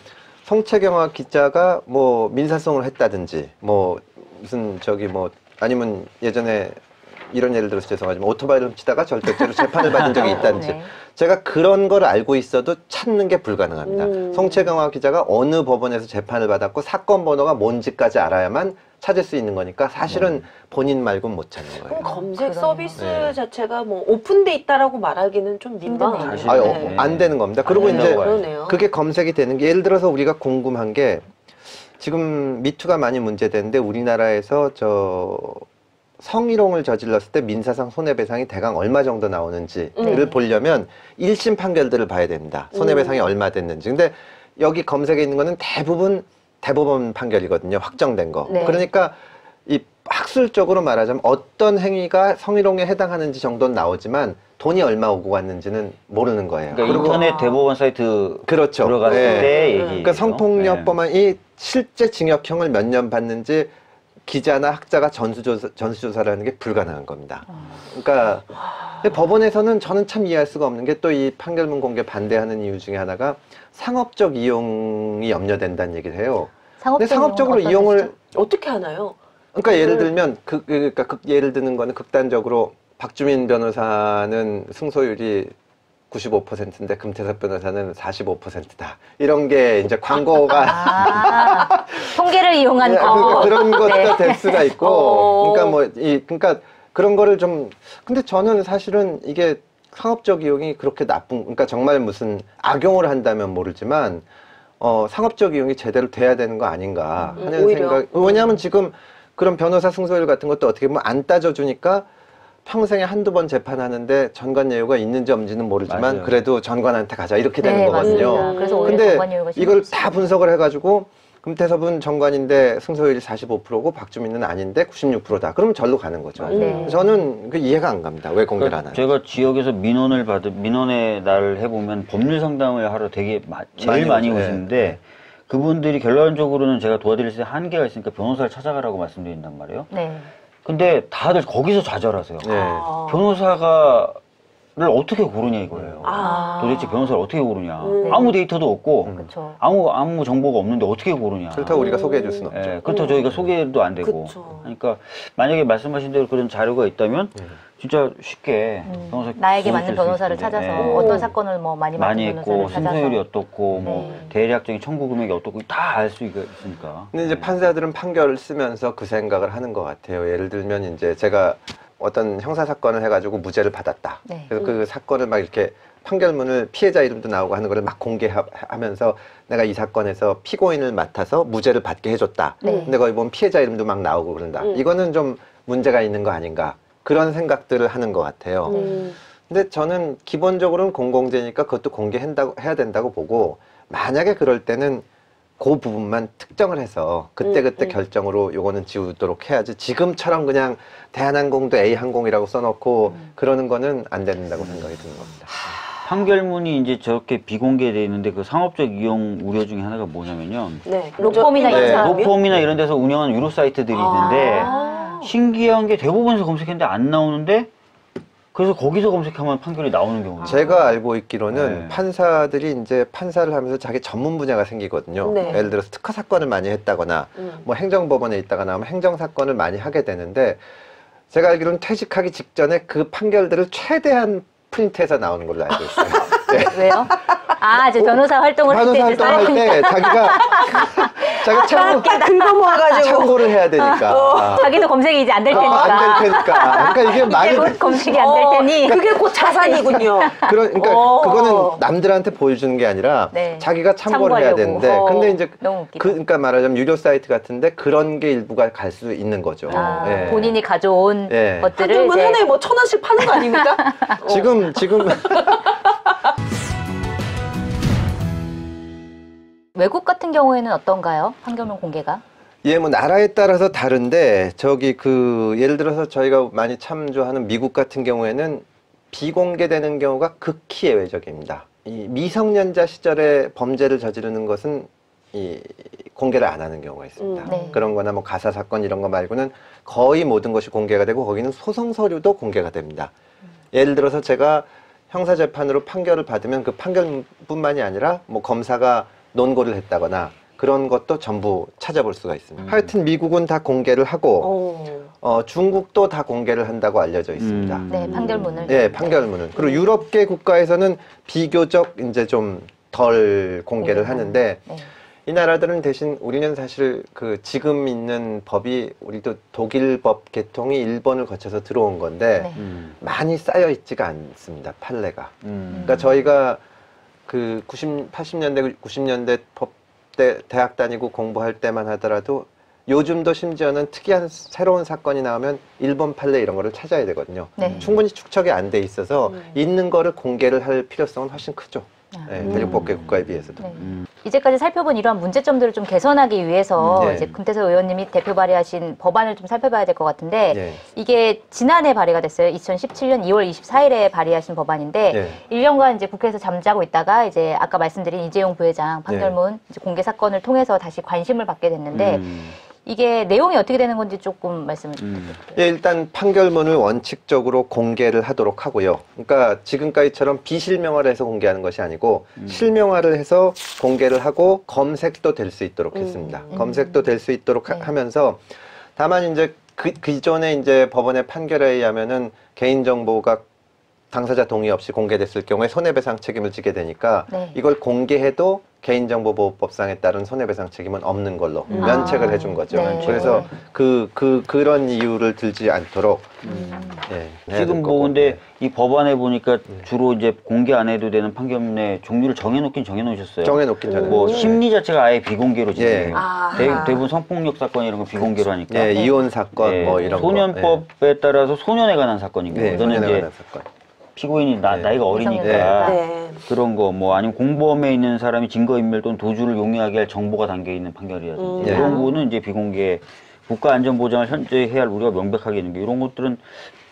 송채경화 기자가 뭐 민사소송을 했다든지 뭐 무슨 뭐 아니면 예전에 이런 예를 들어서 죄송하지만 오토바이를 훔치다가 절도죄로 재판을 받은 적이 있다든지 제가 그런 걸 알고 있어도 찾는 게 불가능합니다. 송채경화 기자가 어느 법원에서 재판을 받았고 사건 번호가 뭔지까지 알아야만 찾을 수 있는 거니까 사실은 본인 말고는 못 찾는 거예요. 그럼 검색 서비스 자체가 뭐 오픈돼 있다라고 말하기는 좀 민망해요. 안 되는 겁니다. 그리고 이제 그러네요. 그게 검색이 되는 게 예를 들어서 우리가 궁금한 게 지금 미투가 많이 문제되는데 우리나라에서 성희롱을 저질렀을 때 민사상 손해배상이 대강 얼마 정도 나오는지를 보려면 1심 판결들을 봐야 됩니다. 손해배상이 얼마 됐는지. 근데 여기 검색에 있는 거는 대부분 대법원 판결이거든요. 확정된 거. 그러니까 이 학술적으로 말하자면 어떤 행위가 성희롱에 해당하는지 정도는 나오지만 돈이 얼마 오고 갔는지는 모르는 거예요. 그러니까 인터넷 대법원 사이트 그렇죠. 들어갔을 때 얘기. 그러니까 성폭력범이 실제 징역형을 몇 년 받는지 기자나 학자가 전수조사를 하는 게 불가능한 겁니다. 그러니까 근데 법원에서는 저는 참 이해할 수가 없는 게 또 이 판결문 공개 반대하는 이유 중에 하나가 상업적 이용이 염려된다는 얘기를 해요. 근데 상업적으로 이용을 어떻게 하나요? 그러니까 예를 들면 예를 드는 거는 극단적으로 박주민 변호사는 승소율이 95%인데 금태섭 변호사는 45%다. 이런 게 이제 광고가 통계를 이용한 거. 그런 것도 네. 될 수가 있고, 그러니까 그런 거를 좀, 근데 저는 사실은 이게 상업적 이용이 그렇게 그러니까 정말 무슨 악용을 한다면 모르지만, 상업적 이용이 제대로 돼야 되는 거 아닌가 하는 오히려. 생각. 왜냐하면 지금 그런 변호사 승소율 같은 것도 어떻게 보면 안 따져주니까 평생에 한두 번 재판하는데 전관예우가 있는지 없는지는 모르지만 맞아요. 그래도 전관한테 가자 이렇게 되는 네, 거거든요. 맞습니다. 그래서 오히려 근데 전관예우가 이걸 심해졌어요. 다 분석을 해가지고 금태섭은 정관인데 승소율이 45%고 박주민은 아닌데 96%다. 그러면 절로 가는 거죠. 네. 저는 그 이해가 안 갑니다. 왜 공개를 안 하는지. 제가 지역에서 민원의 날을 해보면 법률 상담을 하러 되게 제일 많이 오죠. 오시는데 그분들이 결론적으로는 제가 도와드릴 수 있는 한계가 있으니까 변호사를 찾아가라고 말씀드린단 말이에요. 네. 근데 다들 거기서 좌절하세요. 네. 변호사를 어떻게 고르냐 이거예요. 도대체 변호사를 어떻게 고르냐. 아무 데이터도 없고 그렇죠. 아무 정보가 없는데 어떻게 고르냐. 그렇다고 우리가 소개해 줄 수는 없죠. 예, 그렇다고 저희가 소개도 안 되고. 그쵸. 그러니까 만약에 말씀하신 대로 그런 자료가 있다면 진짜 쉽게 변호사 나에게 도움을 맞는 줄수 변호사를 있을 텐데. 찾아서 예. 어떤 사건을 뭐 많이 많이 맡은 했고 변호사를 찾아서 승소율이 어떻고 뭐 네. 대략적인 청구 금액이 어떻고 다 알 수 있으니까. 근데 이제 판사들은 판결을 쓰면서 그 생각을 하는 것 같아요. 예를 들면 이제 제가 어떤 형사 사건을 해가지고 무죄를 받았다. 네. 그래서 그 사건을 막 이렇게 판결문을 피해자 이름도 나오고 하는 거를 막 공개하면서 내가 이 사건에서 피고인을 맡아서 무죄를 받게 해줬다. 네. 근데 거기 보면 피해자 이름도 막 나오고 그런다. 이거는 좀 문제가 있는 거 아닌가. 그런 생각들을 하는 것 같아요. 근데 저는 기본적으로는 공공재니까 그것도 공개해야 된다고 보고 만약에 그럴 때는 그 부분만 특정을 해서 그때그때 결정으로 요거는 지우도록 해야지 지금처럼 그냥 대한항공도 A항공이라고 써놓고 그러는 거는 안 된다고 생각이 드는 겁니다. 판결문이 이제 저렇게 비공개되어 있는데 그 상업적 이용 우려 중에 하나가 뭐냐면요. 네. 로펌이나 이런 네. 사람이요? 로펌이나 이런 데서 운영하는 유료 사이트들이 있는데 아. 신기한 게 대부분에서 검색했는데 안 나오는데 그래서 거기서 검색하면 판결이 나오는 경우가 있어요. 제가 알고 있기로는 네. 판사들이 이제 판사를 하면서 자기 전문 분야가 생기거든요. 네. 예를 들어서 특허 사건을 많이 했다거나 뭐 행정법원에 있다거나 하면 행정 사건을 많이 하게 되는데 제가 알기로는 퇴직하기 직전에 그 판결들을 최대한 프린트해서 나오는 걸로 알고 있어요. 네. 왜요? 저 변호사 활동을 할 때 변호사 이제 활동할 때 자기가 긁어모아가지고. 참고를 해야 되니까. 자기도 검색이 이제 안 될 테니까. 안 될 테니까. 그러니까 이게 많이 이제 곧 검색이 안 될 테니. 그게 곧 자산이군요. 그러니까 어. 그거는 남들한테 보여주는 게 아니라 네. 자기가 참고를 해야 참고하려고. 되는데 근데 이제 너무 웃기다. 그러니까 말하자면 유료 사이트 같은데 그런 게 일부가 갈 수 있는 거죠. 예. 본인이 가져온 예. 것들을 판결문 이제 하나에 뭐 1,000원씩 파는 거 아닙니까? 지금 외국 같은 경우에는 어떤가요? 판결문 공개가? 예, 뭐 나라에 따라서 다른데 저기 그 예를 들어서 저희가 많이 참조하는 미국 같은 경우에는 비공개되는 경우가 극히 예외적입니다. 이 미성년자 시절에 범죄를 저지르는 것은 이 공개를 안 하는 경우가 있습니다. 네. 그런 거나 뭐 가사 사건 이런 거 말고는 거의 모든 것이 공개가 되고 거기는 소송 서류도 공개가 됩니다. 예를 들어서 제가 형사 재판으로 판결을 받으면 그 판결뿐만이 아니라 뭐 검사가 논고를 했다거나 그런 것도 전부 찾아볼 수가 있습니다. 하여튼 미국은 다 공개를 하고 중국도 다 공개를 한다고 알려져 있습니다. 네, 판결문을. 네, 판결문은. 그리고 유럽계 국가에서는 비교적 이제 좀 덜 공개를 하는데 네. 이 나라들은 대신 우리는 사실 그 지금 있는 법이 우리도 독일 법 개통이 일본을 거쳐서 들어온 건데 네. 많이 쌓여 있지가 않습니다. 판례가. 그러니까 저희가 그 80년대, 90년대 법 때 대학 다니고 공부할 때만 하더라도 요즘도 심지어는 특이한 새로운 사건이 나오면 일본 판례 이런 거를 찾아야 되거든요. 네. 충분히 축적이 안 돼 있어서 있는 거를 공개를 할 필요성은 훨씬 크죠. 네, 대륙법계 국가에 비해서도. 네. 이제까지 살펴본 이러한 문제점들을 좀 개선하기 위해서 네. 이제 금태섭 의원님이 대표 발의하신 법안을 좀 살펴봐야 될 것 같은데 네. 이게 지난해 발의가 됐어요. 2017년 2월 24일에 발의하신 법안인데 네. 1년간 이제 국회에서 잠자고 있다가 이제 아까 말씀드린 이재용 부회장 판결문 이제 공개 사건을 통해서 다시 관심을 받게 됐는데 이게 내용이 어떻게 되는 건지 조금 말씀을 드릴게요. 예, 일단 판결문을 원칙적으로 공개를 하도록 하고요. 그러니까 지금까지처럼 비실명화를 해서 공개하는 것이 아니고 실명화를 해서 공개를 하고 검색도 될 수 있도록 했습니다. 검색도 될 수 있도록 네. 하면서 다만 이제 기존에 이제 법원의 판결에 의하면은 개인정보가 당사자 동의 없이 공개됐을 경우에 손해배상 책임을 지게 되니까 네. 이걸 공개해도 개인정보보호법상에 따른 손해배상 책임은 없는 걸로 면책을 해준 거죠. 네. 그래서 그런 이유를 들지 않도록 예, 해야 지금 될 뭐 거고. 근데 이 법안에 보니까 주로 이제 공개 안 해도 되는 판결문의 종류를 정해놓긴 정해놓으셨어요. 정해놓긴 전에 뭐 심리 자체가 아예 비공개로 진행해요. 아하. 대부분 성폭력 사건 이런 거 비공개로 하니까. 예, 이혼 사건 예, 뭐 이런 소년법에 따라서 소년에 관한 사건이고 거. 네, 이거는 소년에 이제 관한 사건. 피고인이 나이가 어리니까 네. 그런 거 뭐 아니면 공범에 있는 사람이 증거인멸 또는 도주를 용이하게 할 정보가 담겨 있는 판결이라든지 네. 이런 거는 이제 비공개 국가 안전 보장을 현재 해야 할 우리가 명백하게 있는 게 이런 것들은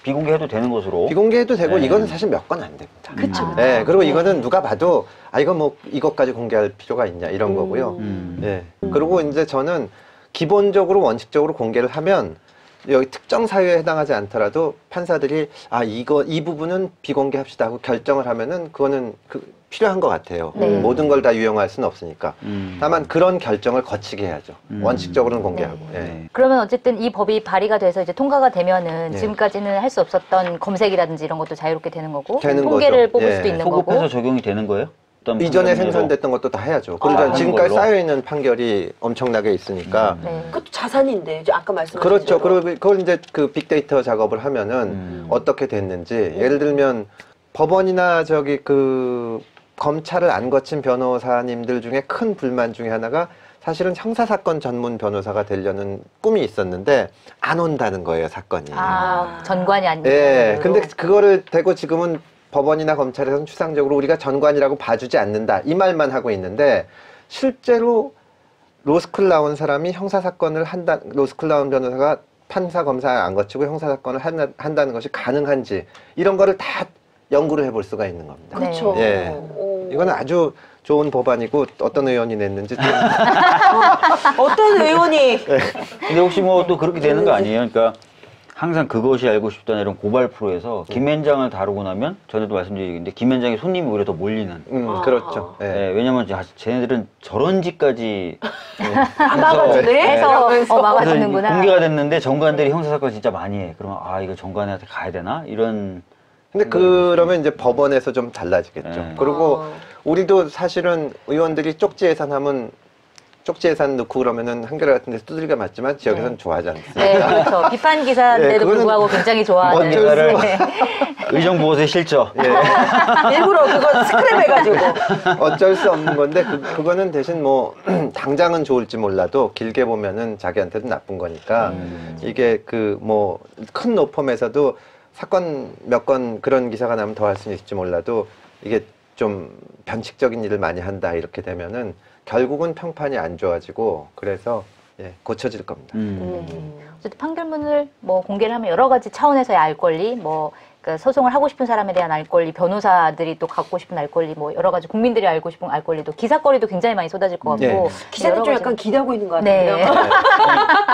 비공개해도 되는 것으로 비공개해도 되고 네. 이거는 사실 몇 건 안 됩니다. 그쵸. 네, 그리고 이거는 누가 봐도 아 이거 뭐 이것까지 공개할 필요가 있냐 이런 거고요. 예. 그리고 이제 저는 기본적으로 원칙적으로 공개를 하면 여기 특정 사유에 해당하지 않더라도 판사들이 아 이거 이 부분은 비공개합시다 하고 결정을 하면은 그거는 필요한 것 같아요. 네. 모든 걸 다 유용할 수는 없으니까. 다만 그런 결정을 거치게 해야죠. 원칙적으로는 공개하고. 예. 네. 그러면 어쨌든 이 법이 발의가 돼서 이제 통과가 되면은 예. 지금까지는 할 수 없었던 검색이라든지 이런 것도 자유롭게 되는 거고 되는 통계를 거죠. 뽑을 예. 수도 있는 소급해서 거고 적용이 되는 거예요? 어떤 이전에 판결문으로? 생산됐던 것도 다 해야죠. 그러니까 하는 지금까지 걸로? 쌓여있는 판결이 엄청나게 있으니까 네. 그것도 자산인데 이제 아까 말씀하신 그렇죠. 대로. 그걸 이제 그 빅데이터 작업을 하면은 어떻게 됐는지 예를 들면 법원이나 저기 그 검찰을 안 거친 변호사님들 중에 큰 불만 중에 하나가 사실은 형사사건 전문 변호사가 되려는 꿈이 있었는데 안 온다는 거예요, 사건이. 아, 전관이 아닌 예. 정도로. 근데 그거를 대고 지금은 법원이나 검찰에서는 추상적으로 우리가 전관이라고 봐주지 않는다. 이 말만 하고 있는데 실제로 로스쿨 나온 사람이 형사사건을 로스쿨 나온 변호사가 판사, 검사 안 거치고 형사사건을 한다는 것이 가능한지 이런 거를 다 연구를 해볼 수가 있는 겁니다. 그렇죠. 예. 오. 이거는 아주 좋은 법안이고 어떤 의원이 냈는지 좀 어떤 의원이 근데 혹시 뭐 또 그렇게 되는 거 아니에요? 그러니까 항상 그것이 알고 싶다는 이런 고발 프로에서 김현장을 다루고 나면 전에도 말씀드리는데 김현장의 손님이 오히려 더 몰리는. 그렇죠. 예. 네, 왜냐면 쟤네들은 저런 짓까지 안 막아주네. 해서 그래서 막아주는구나. 공개가 됐는데 정관들이 형사사건 진짜 많이 해. 그러면 아 이거 정관한테 가야 되나? 이런 근데 그러면 이제 법원에서 좀 달라지겠죠. 네. 그리고 우리도 사실은 의원들이 쪽지 예산하면 쪽지 예산 넣고 그러면은 한겨레 같은 데서 두들겨 맞지만 지역에서는 네. 좋아하지 않습니다. 네, 그렇죠. 비판 기사인데도 예, 그거는 불구하고 굉장히 좋아하는. 어쩔 수 없- 네. 의정보호소의 실적. 일부러 그거 스크랩해가지고 어쩔 수 없는 건데 그거는 대신 뭐 당장은 좋을지 몰라도 길게 보면은 자기한테도 나쁜 거니까 이게 그 뭐 큰 노펌에서도 사건 몇 건 그런 기사가 나면 더 할 수는 있을지 몰라도 이게 좀 변칙적인 일을 많이 한다 이렇게 되면은 결국은 평판이 안 좋아지고 그래서 예, 고쳐질 겁니다. 어쨌든 판결문을 뭐 공개를 하면 여러 가지 차원에서의 알 권리, 뭐 그러니까 소송을 하고 싶은 사람에 대한 알 권리, 변호사들이 또 갖고 싶은 알 권리, 뭐 여러 가지 국민들이 알고 싶은 알 권리도 기사거리도 굉장히 많이 쏟아질 것 같고 네. 기자는 여러 좀 가지- 약간 기대하고 있는 것 네. 같은데요.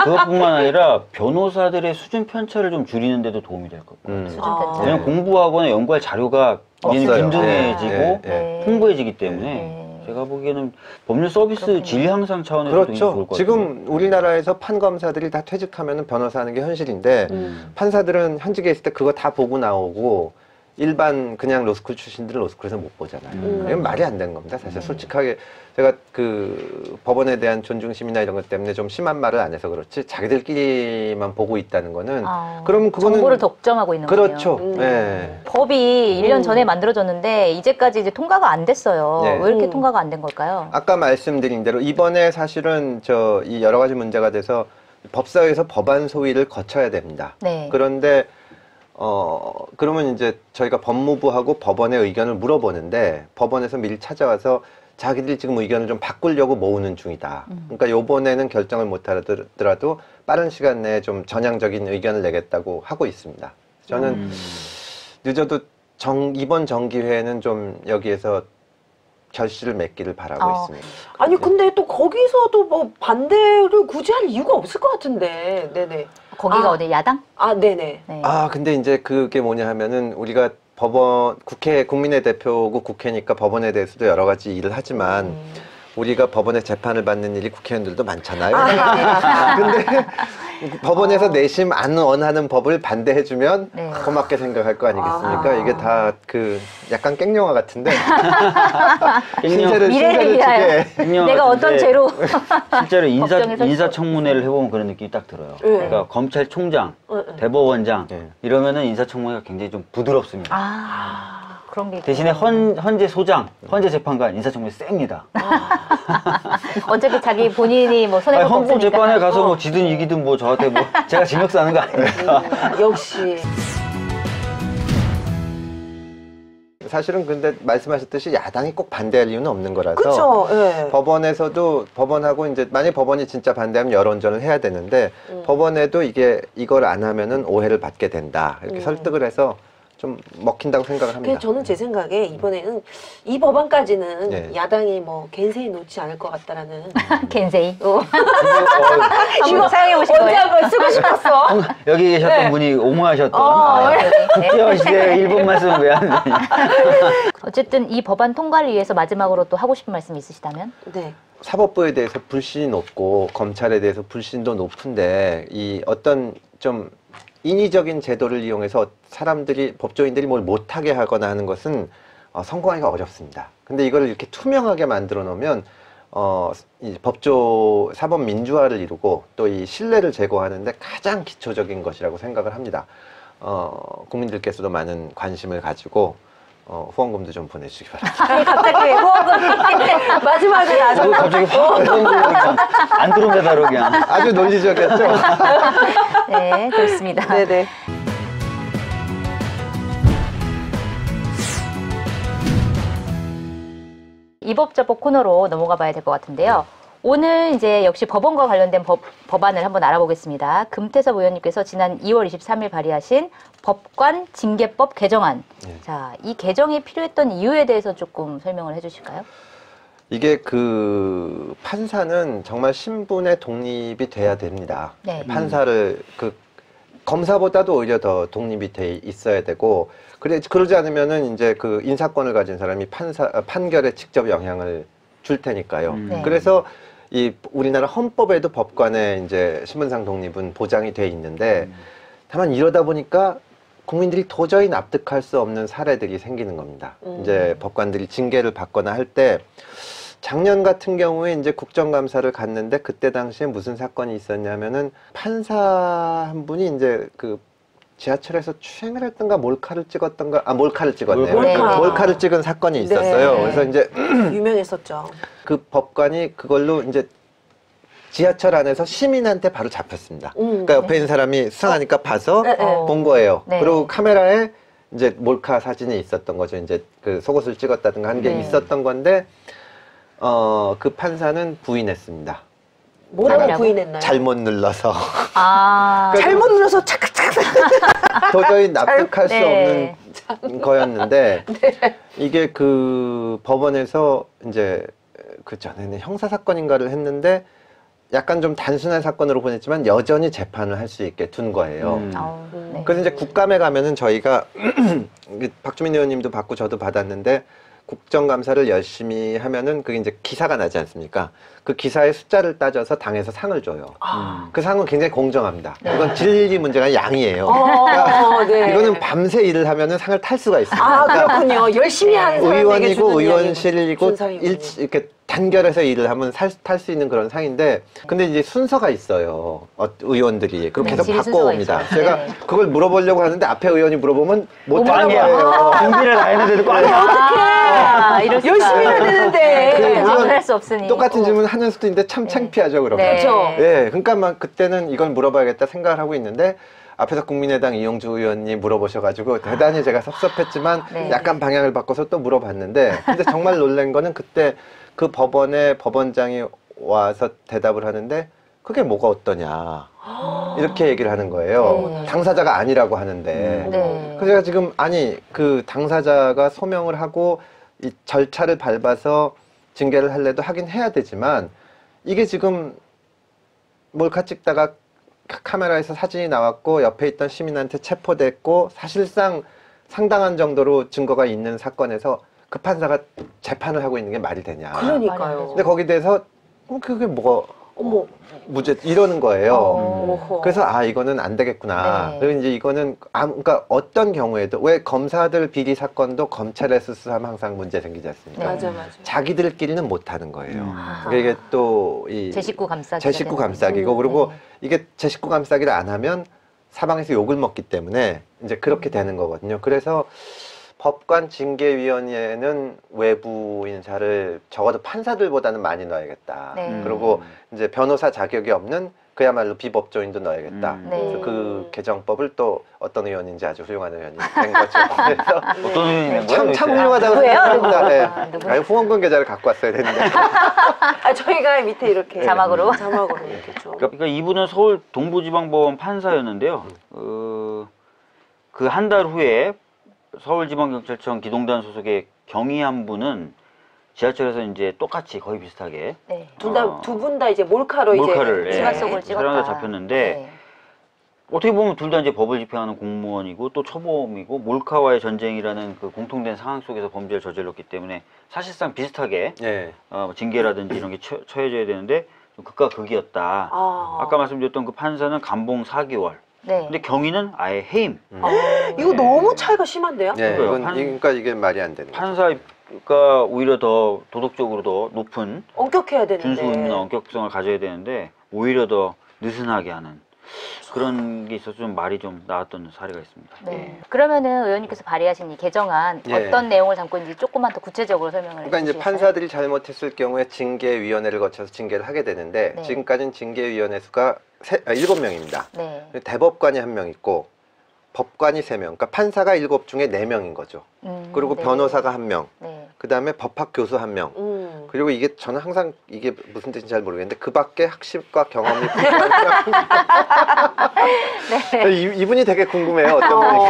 그것뿐만 아니라 변호사들의 수준 편차를 좀 줄이는 데도 도움이 될 것 같아요. 수준 아. 편차. 왜냐면 공부하거나 연구할 자료가 이제는 없어요. 빈둥해지고 예, 예. 네. 풍부해지기 때문에 네. 제가 보기에는 법률 서비스 그렇군요. 질 향상 차원에서 굉장히 좋을 그렇죠. 것 같아요. 지금 우리나라에서 판검사들이 다 퇴직하면 변호사하는 게 현실인데 판사들은 현직에 있을 때 그거 다 보고 나오고 일반 그냥 로스쿨 출신들은 로스쿨에서 못 보잖아요. 이건 말이 안 되는 겁니다. 사실 솔직하게 제가 그 법원에 대한 존중심이나 이런 것 때문에 좀 심한 말을 안 해서 그렇지 자기들끼리만 보고 있다는 거는 그러면 그거는 정보를 독점하고 있는 거예요. 그렇죠. 예. 법이 1년 전에 만들어졌는데 이제까지 이제 통과가 안 됐어요. 네. 왜 이렇게 통과가 안 된 걸까요? 아까 말씀드린 대로 이번에 사실은 이 여러 가지 문제가 돼서 법사위에서 법안 소위를 거쳐야 됩니다. 네. 그런데 그러면 이제 저희가 법무부하고 법원의 의견을 물어보는데 법원에서 미리 찾아와서 자기들이 지금 의견을 좀 바꾸려고 모으는 중이다. 그러니까 요번에는 결정을 못 하더라도 빠른 시간 내에 좀 전향적인 의견을 내겠다고 하고 있습니다. 저는 늦어도 이번 정기회에는 좀 여기에서 결실을 맺기를 바라고 있습니다. 아니 근데 또 거기서도 뭐 반대를 굳이 할 이유가 없을 것 같은데. 네네. 거기가 아. 어디 야당? 아 네네. 네. 근데 이제 그게 뭐냐 하면은 우리가 국민의 대표고 국회니까 법원에 대해서도 여러 가지 일을 하지만 우리가 법원에 재판을 받는 일이 국회의원들도 많잖아요. 근데 법원에서 내심 안 원하는 법을 반대해주면 네. 고맙게 생각할 거 아니겠습니까? 아. 이게 다 그 약간 깽영화 같은데 깽영. 미래를 위하여. 갱년 내가 어떤 같은데 죄로 실제로 법정에 설 인사청문회를 해보면 그런 느낌이 딱 들어요. 네. 그러니까 검찰총장, 대법원장 네. 이러면은 인사청문회가 굉장히 좀 부드럽습니다. 그런 게 대신에 헌재 소장, 헌재 재판관 인사청문회 셉니다. 어차피 자기 본인이 뭐 아니, 손해볼 거 없으니까. 헌법재판에 가서 뭐 지든 이기든 뭐 저한테 뭐 제가 징역 싸는 거 아닙니까? 역시. 사실은 근데 말씀하셨듯이 야당이 꼭 반대할 이유는 없는 거라서 그렇죠. 예. 법원에서도 법원하고 이제 만약 법원이 진짜 반대하면 여론전을 해야 되는데 법원에도 이걸 안 하면은 오해를 받게 된다 이렇게 설득을 해서 좀 먹힌다고 생각을 합니다. 그래서 저는 제 생각에 이번에는 이 법안까지는 네. 야당이 뭐 겐세히 놓지 않을 것 같다라는. 겐세이. 어, 한번 사용해 보신 언제 거예요? 한번 쓰고 싶었어. 여기 계셨던 네. 분이 옹호하셨던 네. 국제화 시대의 일본 말씀은 왜 안 되냐. 어쨌든 이 법안 통과를 위해서 마지막으로 또 하고 싶은 말씀 있으시다면? 네. 사법부에 대해서 불신이 높고 검찰에 대해서 불신도 높은데 이 어떤 좀 인위적인 제도를 이용해서 사람들이 법조인들이 뭘 못하게 하거나 하는 것은 성공하기가 어렵습니다. 근데 이걸 이렇게 투명하게 만들어 놓으면 이 법조 사법 민주화를 이루고 또 이 신뢰를 제고하는데 가장 기초적인 것이라고 생각을 합니다. 국민들께서도 많은 관심을 가지고 후원금도 좀 보내주시기 바랍니다. 아니, 갑자기 후원금 마지막에 나서 갑자기 확 그냥 안드로메다로 그냥. 아주 논리적이었죠? 네, 그렇습니다. 네네. 이법저법 코너로 넘어가 봐야 될 것 같은데요. 오늘 이제 역시 법원과 관련된 법안을 한번 알아보겠습니다. 금태섭 의원님께서 지난 2월 23일 발의하신 법관 징계법 개정안. 네. 자, 이 개정이 필요했던 이유에 대해서 조금 설명을 해주실까요? 이게 그 판사는 정말 신분의 독립이 돼야 됩니다. 네. 판사를 그 검사보다도 오히려 더 독립이 돼 있어야 되고 그러지 않으면은 이제 그 인사권을 가진 사람이 판결에 직접 영향을 줄 테니까요. 네. 그래서 이 우리나라 헌법에도 법관의 이제 신분상 독립은 보장이 돼 있는데 다만 이러다 보니까 국민들이 도저히 납득할 수 없는 사례들이 생기는 겁니다. 이제 법관들이 징계를 받거나 할 때 작년 같은 경우에 이제 국정감사를 갔는데 그때 당시에 무슨 사건이 있었냐면은 판사 한 분이 이제 그 지하철에서 추행을 했던가 몰카를 찍었던가 몰카를 찍었네요. 몰카. 몰카를 찍은 사건이 있었어요. 네. 그래서 이제 유명했었죠. 그 법관이 그걸로 이제 지하철 안에서 시민한테 바로 잡혔습니다. 그러니까 옆에 있는 사람이 수상하니까 봐서 네, 네. 본 거예요. 네. 그리고 카메라에 이제 몰카 사진이 있었던 거죠. 이제 그 속옷을 찍었다든가 한 게 네. 있었던 건데 그 판사는 부인했습니다. 뭐라고 아니라고? 부인했나요? 잘못 눌러서 잘못 눌러서 착착착. 도저히 납득할 수 네. 없는 거였는데 이게 그 법원에서 이제 그 전에는 형사 사건인가를 했는데 약간 좀 단순한 사건으로 보냈지만 여전히 재판을 할 수 있게 둔 거예요. 네. 그래서 이제 국감에 가면은 저희가 박주민 의원님도 받고 저도 받았는데 국정감사를 열심히 하면은 그게 이제 기사가 나지 않습니까? 그 기사의 숫자를 따져서 당에서 상을 줘요. 그 상은 굉장히 공정합니다. 이건 질리 문제가 아니라 양이에요. 네. 이거는 밤새 일을 하면은 상을 탈 수가 있습니다. 아, 그렇군요. 열심히 하는 사람에게 의원이고 주는 의원실이고 준 상이군요. 이렇게 단결해서 일을 하면 탈 수 있는 그런 상인데 근데 이제 순서가 있어요. 의원들이 그럼 네, 계속 질의 순서가 바꿔옵니다. 있어요. 제가 네. 그걸 물어보려고 하는데 앞에 의원이 물어보면 못 하는 꽝이야. 거예요. 준비를 다 했는데도 꽝이야. 이럴 수가. 열심히 해야 되는데. 그 물론 할 수 없으니. 똑같은 질문 하는 수도 있는데 참 창피하죠, 그러면. 네. 그렇죠. 예, 그러니까 막 그때는 이걸 물어봐야겠다 생각을 하고 있는데 앞에서 국민의당 이용주 의원님 물어보셔가지고 대단히 제가 섭섭했지만 네. 약간 방향을 바꿔서 또 물어봤는데 근데 정말 놀란 거는 그때 그 법원에 법원장이 와서 대답을 하는데 그게 뭐가 어떠냐 이렇게 얘기를 하는 거예요. 네. 당사자가 아니라고 하는데 네. 그래서 제가 지금 아니 그 당사자가 소명을 하고 이 절차를 밟아서 징계를 할래도 하긴 해야 되지만 이게 지금 몰카 찍다가 카메라에서 사진이 나왔고 옆에 있던 시민한테 체포됐고 사실상 상당한 정도로 증거가 있는 사건에서 그 판사가 재판을 하고 있는 게 말이 되냐. 그러니까요. 근데 거기에 대해서 그게 뭐가 어머. 무죄 이러는 거예요. 어허. 그래서 이거는 안 되겠구나. 네. 그리고 이제 이거는 그러니까 어떤 경우에도 왜 검사들 비리 사건도 검찰에서 수사하면 항상 문제 생기지 않습니까? 네. 맞아. 자기들끼리는 못 하는 거예요. 아. 그러니까 이게 또이 제 식구 감싸기. 제 식구 감싸기고 그리고 이게 제 식구 감싸기를 안 하면 사방에서 욕을 먹기 때문에 이제 그렇게 되는 거거든요. 그래서 법관 징계위원회는 외부 인사를 적어도 판사들보다는 많이 넣어야겠다. 네. 그리고 이제 변호사 자격이 없는 그야말로 비법조인도 넣어야겠다. 네. 그래서 그 개정법을 또 어떤 의원인지 아주 훌륭한 의원이 된 거죠. 그래서 어떤 의원이 된 거예요? 참 요새? 훌륭하다고 누구예요? 생각합니다. 네. 누구? 아니, 후원금 계좌를 갖고 왔어야 되는데. 저희가 밑에 이렇게 자막으로? 자막으로 이렇게 좀. 그러니까 이분은 서울 동부지방법원 판사였는데요. 그 한 달 후에 서울지방경찰청 기동단 소속의 경위 한 분은 지하철에서 이제 똑같이 거의 비슷하게 네. 두 분 다 이제 몰카로 몰카를 이제 치마 속을 찍었다. 촬영에 잡혔는데 네. 어떻게 보면 둘 다 이제 법을 집행하는 공무원이고 또 초범이고 몰카와의 전쟁이라는 그 공통된 상황 속에서 범죄를 저질렀기 때문에 사실상 비슷하게 예. 징계라든지 이런 게 처해져야 되는데 좀 극과 극이었다. 아까 말씀드렸던 그 판사는 감봉 4개월. 네. 근데 경위는 아예 해임. 이거 너무 차이가 심한데요? 네, 그거예요. 그러니까 이게 말이 안 되는 거죠. 판사가 오히려 더 도덕적으로 더 높은 엄격해야 되는데. 준수 의무나 엄격성을 가져야 되는데 오히려 더 느슨하게 하는 그런 게 있어서 좀 말이 좀 나왔던 사례가 있습니다. 네. 그러면은 의원님께서 발의하신 이 개정안 예. 어떤 내용을 담고 있는지 조금만 더 구체적으로 설명을 그러니까 이제 해주시겠어요? 판사들이 잘못했을 경우에 징계위원회를 거쳐서 징계를 하게 되는데 네. 지금까지는 징계위원회 수가 7명입니다. 네. 대법관이 1명 있고 법관이 3명. 그러니까 판사가 7 중에 4명인 거죠. 그리고 네. 변호사가 1명. 네. 그다음에 법학 교수 1명. 그리고 이게 저는 항상 이게 무슨 뜻인지 잘 모르겠는데 그 밖에 학식과 경험이 풍부한 사람. 이분이 되게 궁금해요. 어떤 분이.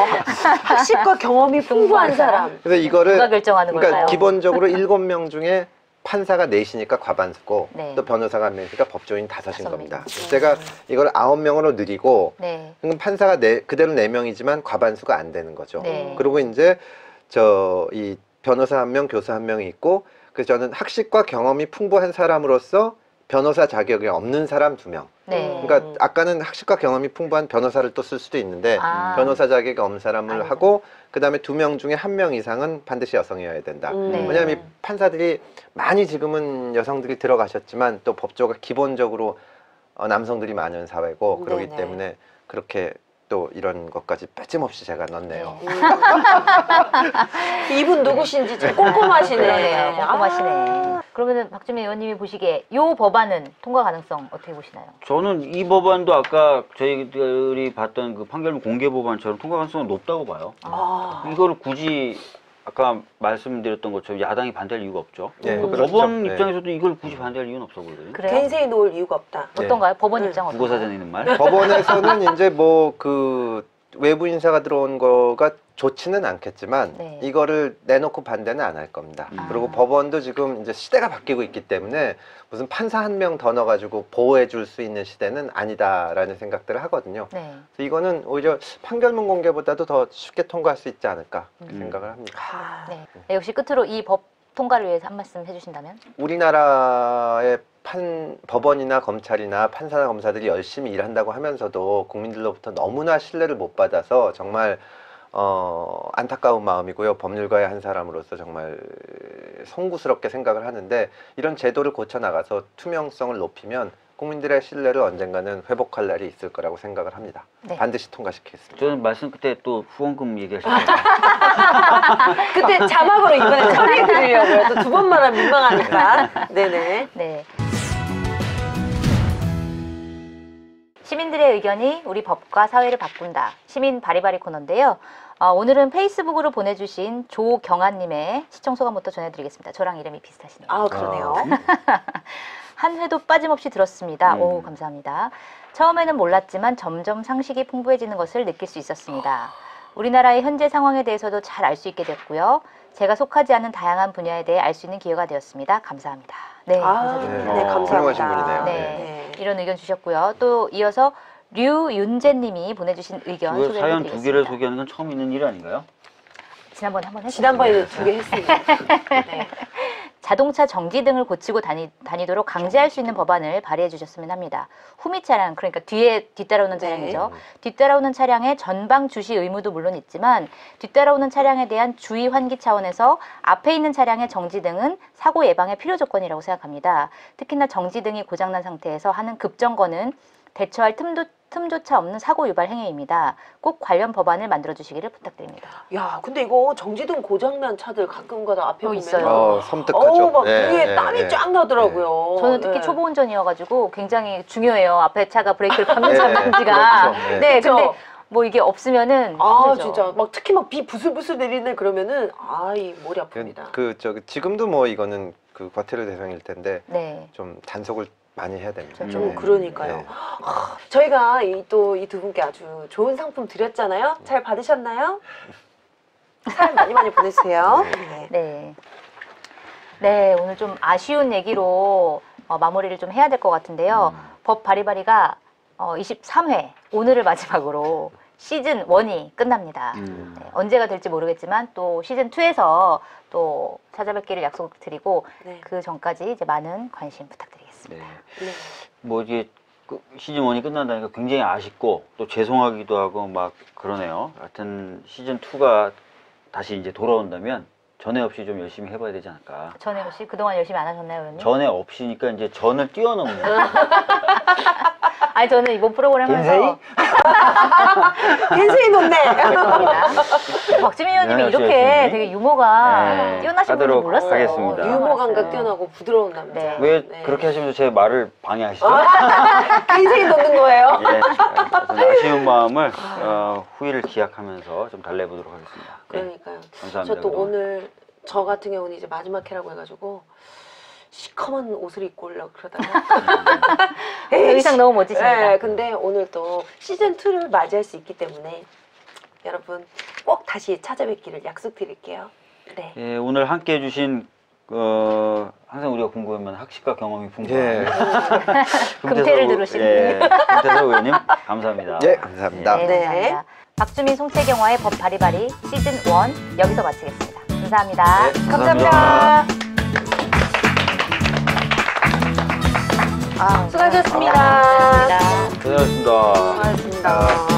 학식과 경험이 풍부한 사람. 그래서 이거를 누가 결정하는 그러니까 걸까요? 기본적으로 7명 중에 판사가 4이니까 과반수고 네. 또 변호사가 1명이니까 법조인 5인 5명. 겁니다. 제가 이걸 9명으로 늘리고 네. 그럼 판사가 그대로 4명이지만 과반수가 안 되는 거죠. 네. 그리고 이제 이 변호사 1명, 교사 1명이 있고 그래서 저는 학식과 경험이 풍부한 사람으로서 변호사 자격이 없는 사람 2명. 네. 그러니까 아까는 학식과 경험이 풍부한 변호사를 또 쓸 수도 있는데 아. 변호사 자격이 없는 사람을 아이고. 하고 그다음에 2명 중에 1명 이상은 반드시 여성이어야 된다. 네. 왜냐하면 이 판사들이 많이 지금은 여성들이 들어가셨지만 또 법조가 기본적으로 남성들이 많은 사회고 그렇기 네네. 때문에 그렇게 또 이런 것까지 빠짐없이 제가 넣었네요. 이분 누구신지 참 꼼꼼하시네. 그러네요. 꼼꼼하시네. 아. 그러면은 박주민 의원님이 보시기에 이 법안은 통과 가능성 어떻게 보시나요? 저는 이 법안도 아까 저희들이 봤던 그 판결문 공개 법안처럼 통과 가능성은 높다고 봐요. 아. 이거를 굳이 아까 말씀드렸던 것처럼 야당이 반대할 이유가 없죠. 네, 그 그렇죠. 법원 네. 입장에서도 이걸 굳이 반대할 이유는 없어 보이거든요. 그래요? 겐세에 놓을 이유가 없다. 어떤가요? 법원 네. 입장 어떤가요? 국어사전에 있는 말. 법원에서는 이제 뭐 그 외부 인사가 들어온 거가 좋지는 않겠지만 네. 이거를 내놓고 반대는 안 할 겁니다. 그리고 법원도 지금 이제 시대가 바뀌고 있기 때문에 무슨 판사 1명 더 넣어가지고 보호해 줄 수 있는 시대는 아니다라는 생각들을 하거든요. 네. 그래서 이거는 오히려 판결문 공개보다도 더 쉽게 통과할 수 있지 않을까 그렇게 생각을 합니다. 아. 네. 네. 역시 끝으로 이 법 통과를 위해서 한 말씀 해주신다면? 우리나라의 법원이나 검찰이나 판사나 검사들이 열심히 일한다고 하면서도 국민들로부터 너무나 신뢰를 못 받아서 정말 안타까운 마음이고요. 법률가의 한 사람으로서 정말 송구스럽게 생각을 하는데 이런 제도를 고쳐나가서 투명성을 높이면 국민들의 신뢰를 언젠가는 회복할 날이 있을 거라고 생각을 합니다. 네. 반드시 통과시키겠습니다. 저는 말씀 끝에 또 후원금 얘기하셨어요. 그때 자막으로 이번에 처리해 드리려고요. 또 두 번 말하면 민망하니까. 네네. 네. 시민들의 의견이 우리 법과 사회를 바꾼다. 시민 바리바리 코너인데요. 오늘은 페이스북으로 보내주신 조경아님의 시청 소감부터 전해드리겠습니다. 저랑 이름이 비슷하시네요. 아, 그러네요. 한 회도 빠짐없이 들었습니다. 오, 감사합니다. 처음에는 몰랐지만 점점 상식이 풍부해지는 것을 느낄 수 있었습니다. 우리나라의 현재 상황에 대해서도 잘 알 수 있게 됐고요. 제가 속하지 않은 다양한 분야에 대해 알 수 있는 기회가 되었습니다. 감사합니다. 네, 감사드립니다. 네, 감사합니다. 훌륭하신 분이네요. 네. 이런 의견 주셨고요. 또 이어서 류윤재님이 보내주신 의견 그 소개해드리겠습니다. 사연 2개를 소개하는 건 처음 있는 일 아닌가요? 지난번에 한번 했었죠. 지난번에 2개 했습니다. 네. 자동차 정지 등을 고치고 다니도록 강제할 수 있는 법안을 발의해 주셨으면 합니다. 후미 차량, 그러니까 뒤따라오는 차량이죠. 뒤따라오는 차량의 전방 주시 의무도 물론 있지만 뒤따라오는 차량에 대한 주의 환기 차원에서 앞에 있는 차량의 정지 등은 사고 예방의 필요 조건이라고 생각합니다. 특히나 정지 등이 고장난 상태에서 하는 급정거는 대처할 틈조차 없는 사고 유발 행위입니다. 꼭 관련 법안을 만들어 주시기를 부탁드립니다. 야, 근데 이거 정지등 고장난 차들 가끔가다 앞에 보면 있어요. 섬뜩하죠. 막 네, 위에 네, 땀이 네. 쫙 나더라고요. 저는 특히 네. 초보 운전이어가지고 굉장히 중요해요. 앞에 차가 브레이크를 밟는 네, 잡는지가. 그렇죠. 네, 그렇죠. 근데 뭐 이게 없으면은 아, 힘들죠. 진짜 막 특히 막 비 부슬부슬 내리네 그러면은 아이 머리 아픕니다. 지금도 뭐 이거는 그 과태료 대상일 텐데 네. 좀 단속을 많이 해야 됩니다. 좀 네. 그러니까요. 네. 저희가 또 이 두 분께 아주 좋은 상품 드렸잖아요. 잘 받으셨나요? 사연 많이 보내주세요. 네. 네. 네, 오늘 좀 아쉬운 얘기로 마무리를 좀 해야 될 것 같은데요. 법 바리바리가 23회, 오늘을 마지막으로 시즌 1이 끝납니다. 네, 언제가 될지 모르겠지만 또 시즌 2에서 또 찾아뵙기를 약속드리고 네. 그 전까지 이제 많은 관심 부탁드리겠습니다. 네. 네. 뭐 이게 시즌 1이 끝난다니까 굉장히 아쉽고 또 죄송하기도 하고 막 그러네요. 하여튼 시즌 2가 다시 이제 돌아온다면 전에 없이 좀 열심히 해봐야 되지 않을까. 전에 혹시 그동안 열심히 안 하셨나요, 그러면? 전에 없이니까 이제 전을 뛰어넘는. 아니, 저는 이번 프로그램 하면서 인생이 높네. 죄송합니다. 박지민 의원님이 네, 이렇게 열심히. 되게 유머가 네, 뛰어나신 분인 줄 하도록 몰랐어요. 하겠습니다. 유머 감각 몰랐어요. 뛰어나고 부드러운 남자. 네. 왜 네. 그렇게 하시면서 제 말을 방해하시죠? 인생이 높는 거예요. 예, 하여튼 아쉬운 마음을 후회를 기약하면서 좀 달래보도록 하겠습니다. 네, 그러니까요. 감사합니다. 저 또 그동안. 오늘 저 같은 경우는 이제 마지막 회라고 해가지고 시커먼 옷을 입고 오려고 그러다가 의상 너무 멋지십니다. 네, 근데 오늘 또 시즌 2를 맞이할 수 있기 때문에 여러분 꼭 다시 찾아뵙기를 약속드릴게요. 네. 예, 오늘 함께 해주신 항상 우리가 궁금하면 학식과 경험이 풍부한 예. 금태를 들으시는 예, 금태섭 의원님 감사합니다. 예, 감사합니다. 네, 감사합니다. 박주민 송채경화의 법 바리바리 시즌 1 여기서 마치겠습니다. 감사합니다. 네, 감사합니다. 아, 수고하셨습니다. 수고하셨습니다. 고생하셨습니다. 수고하셨습니다.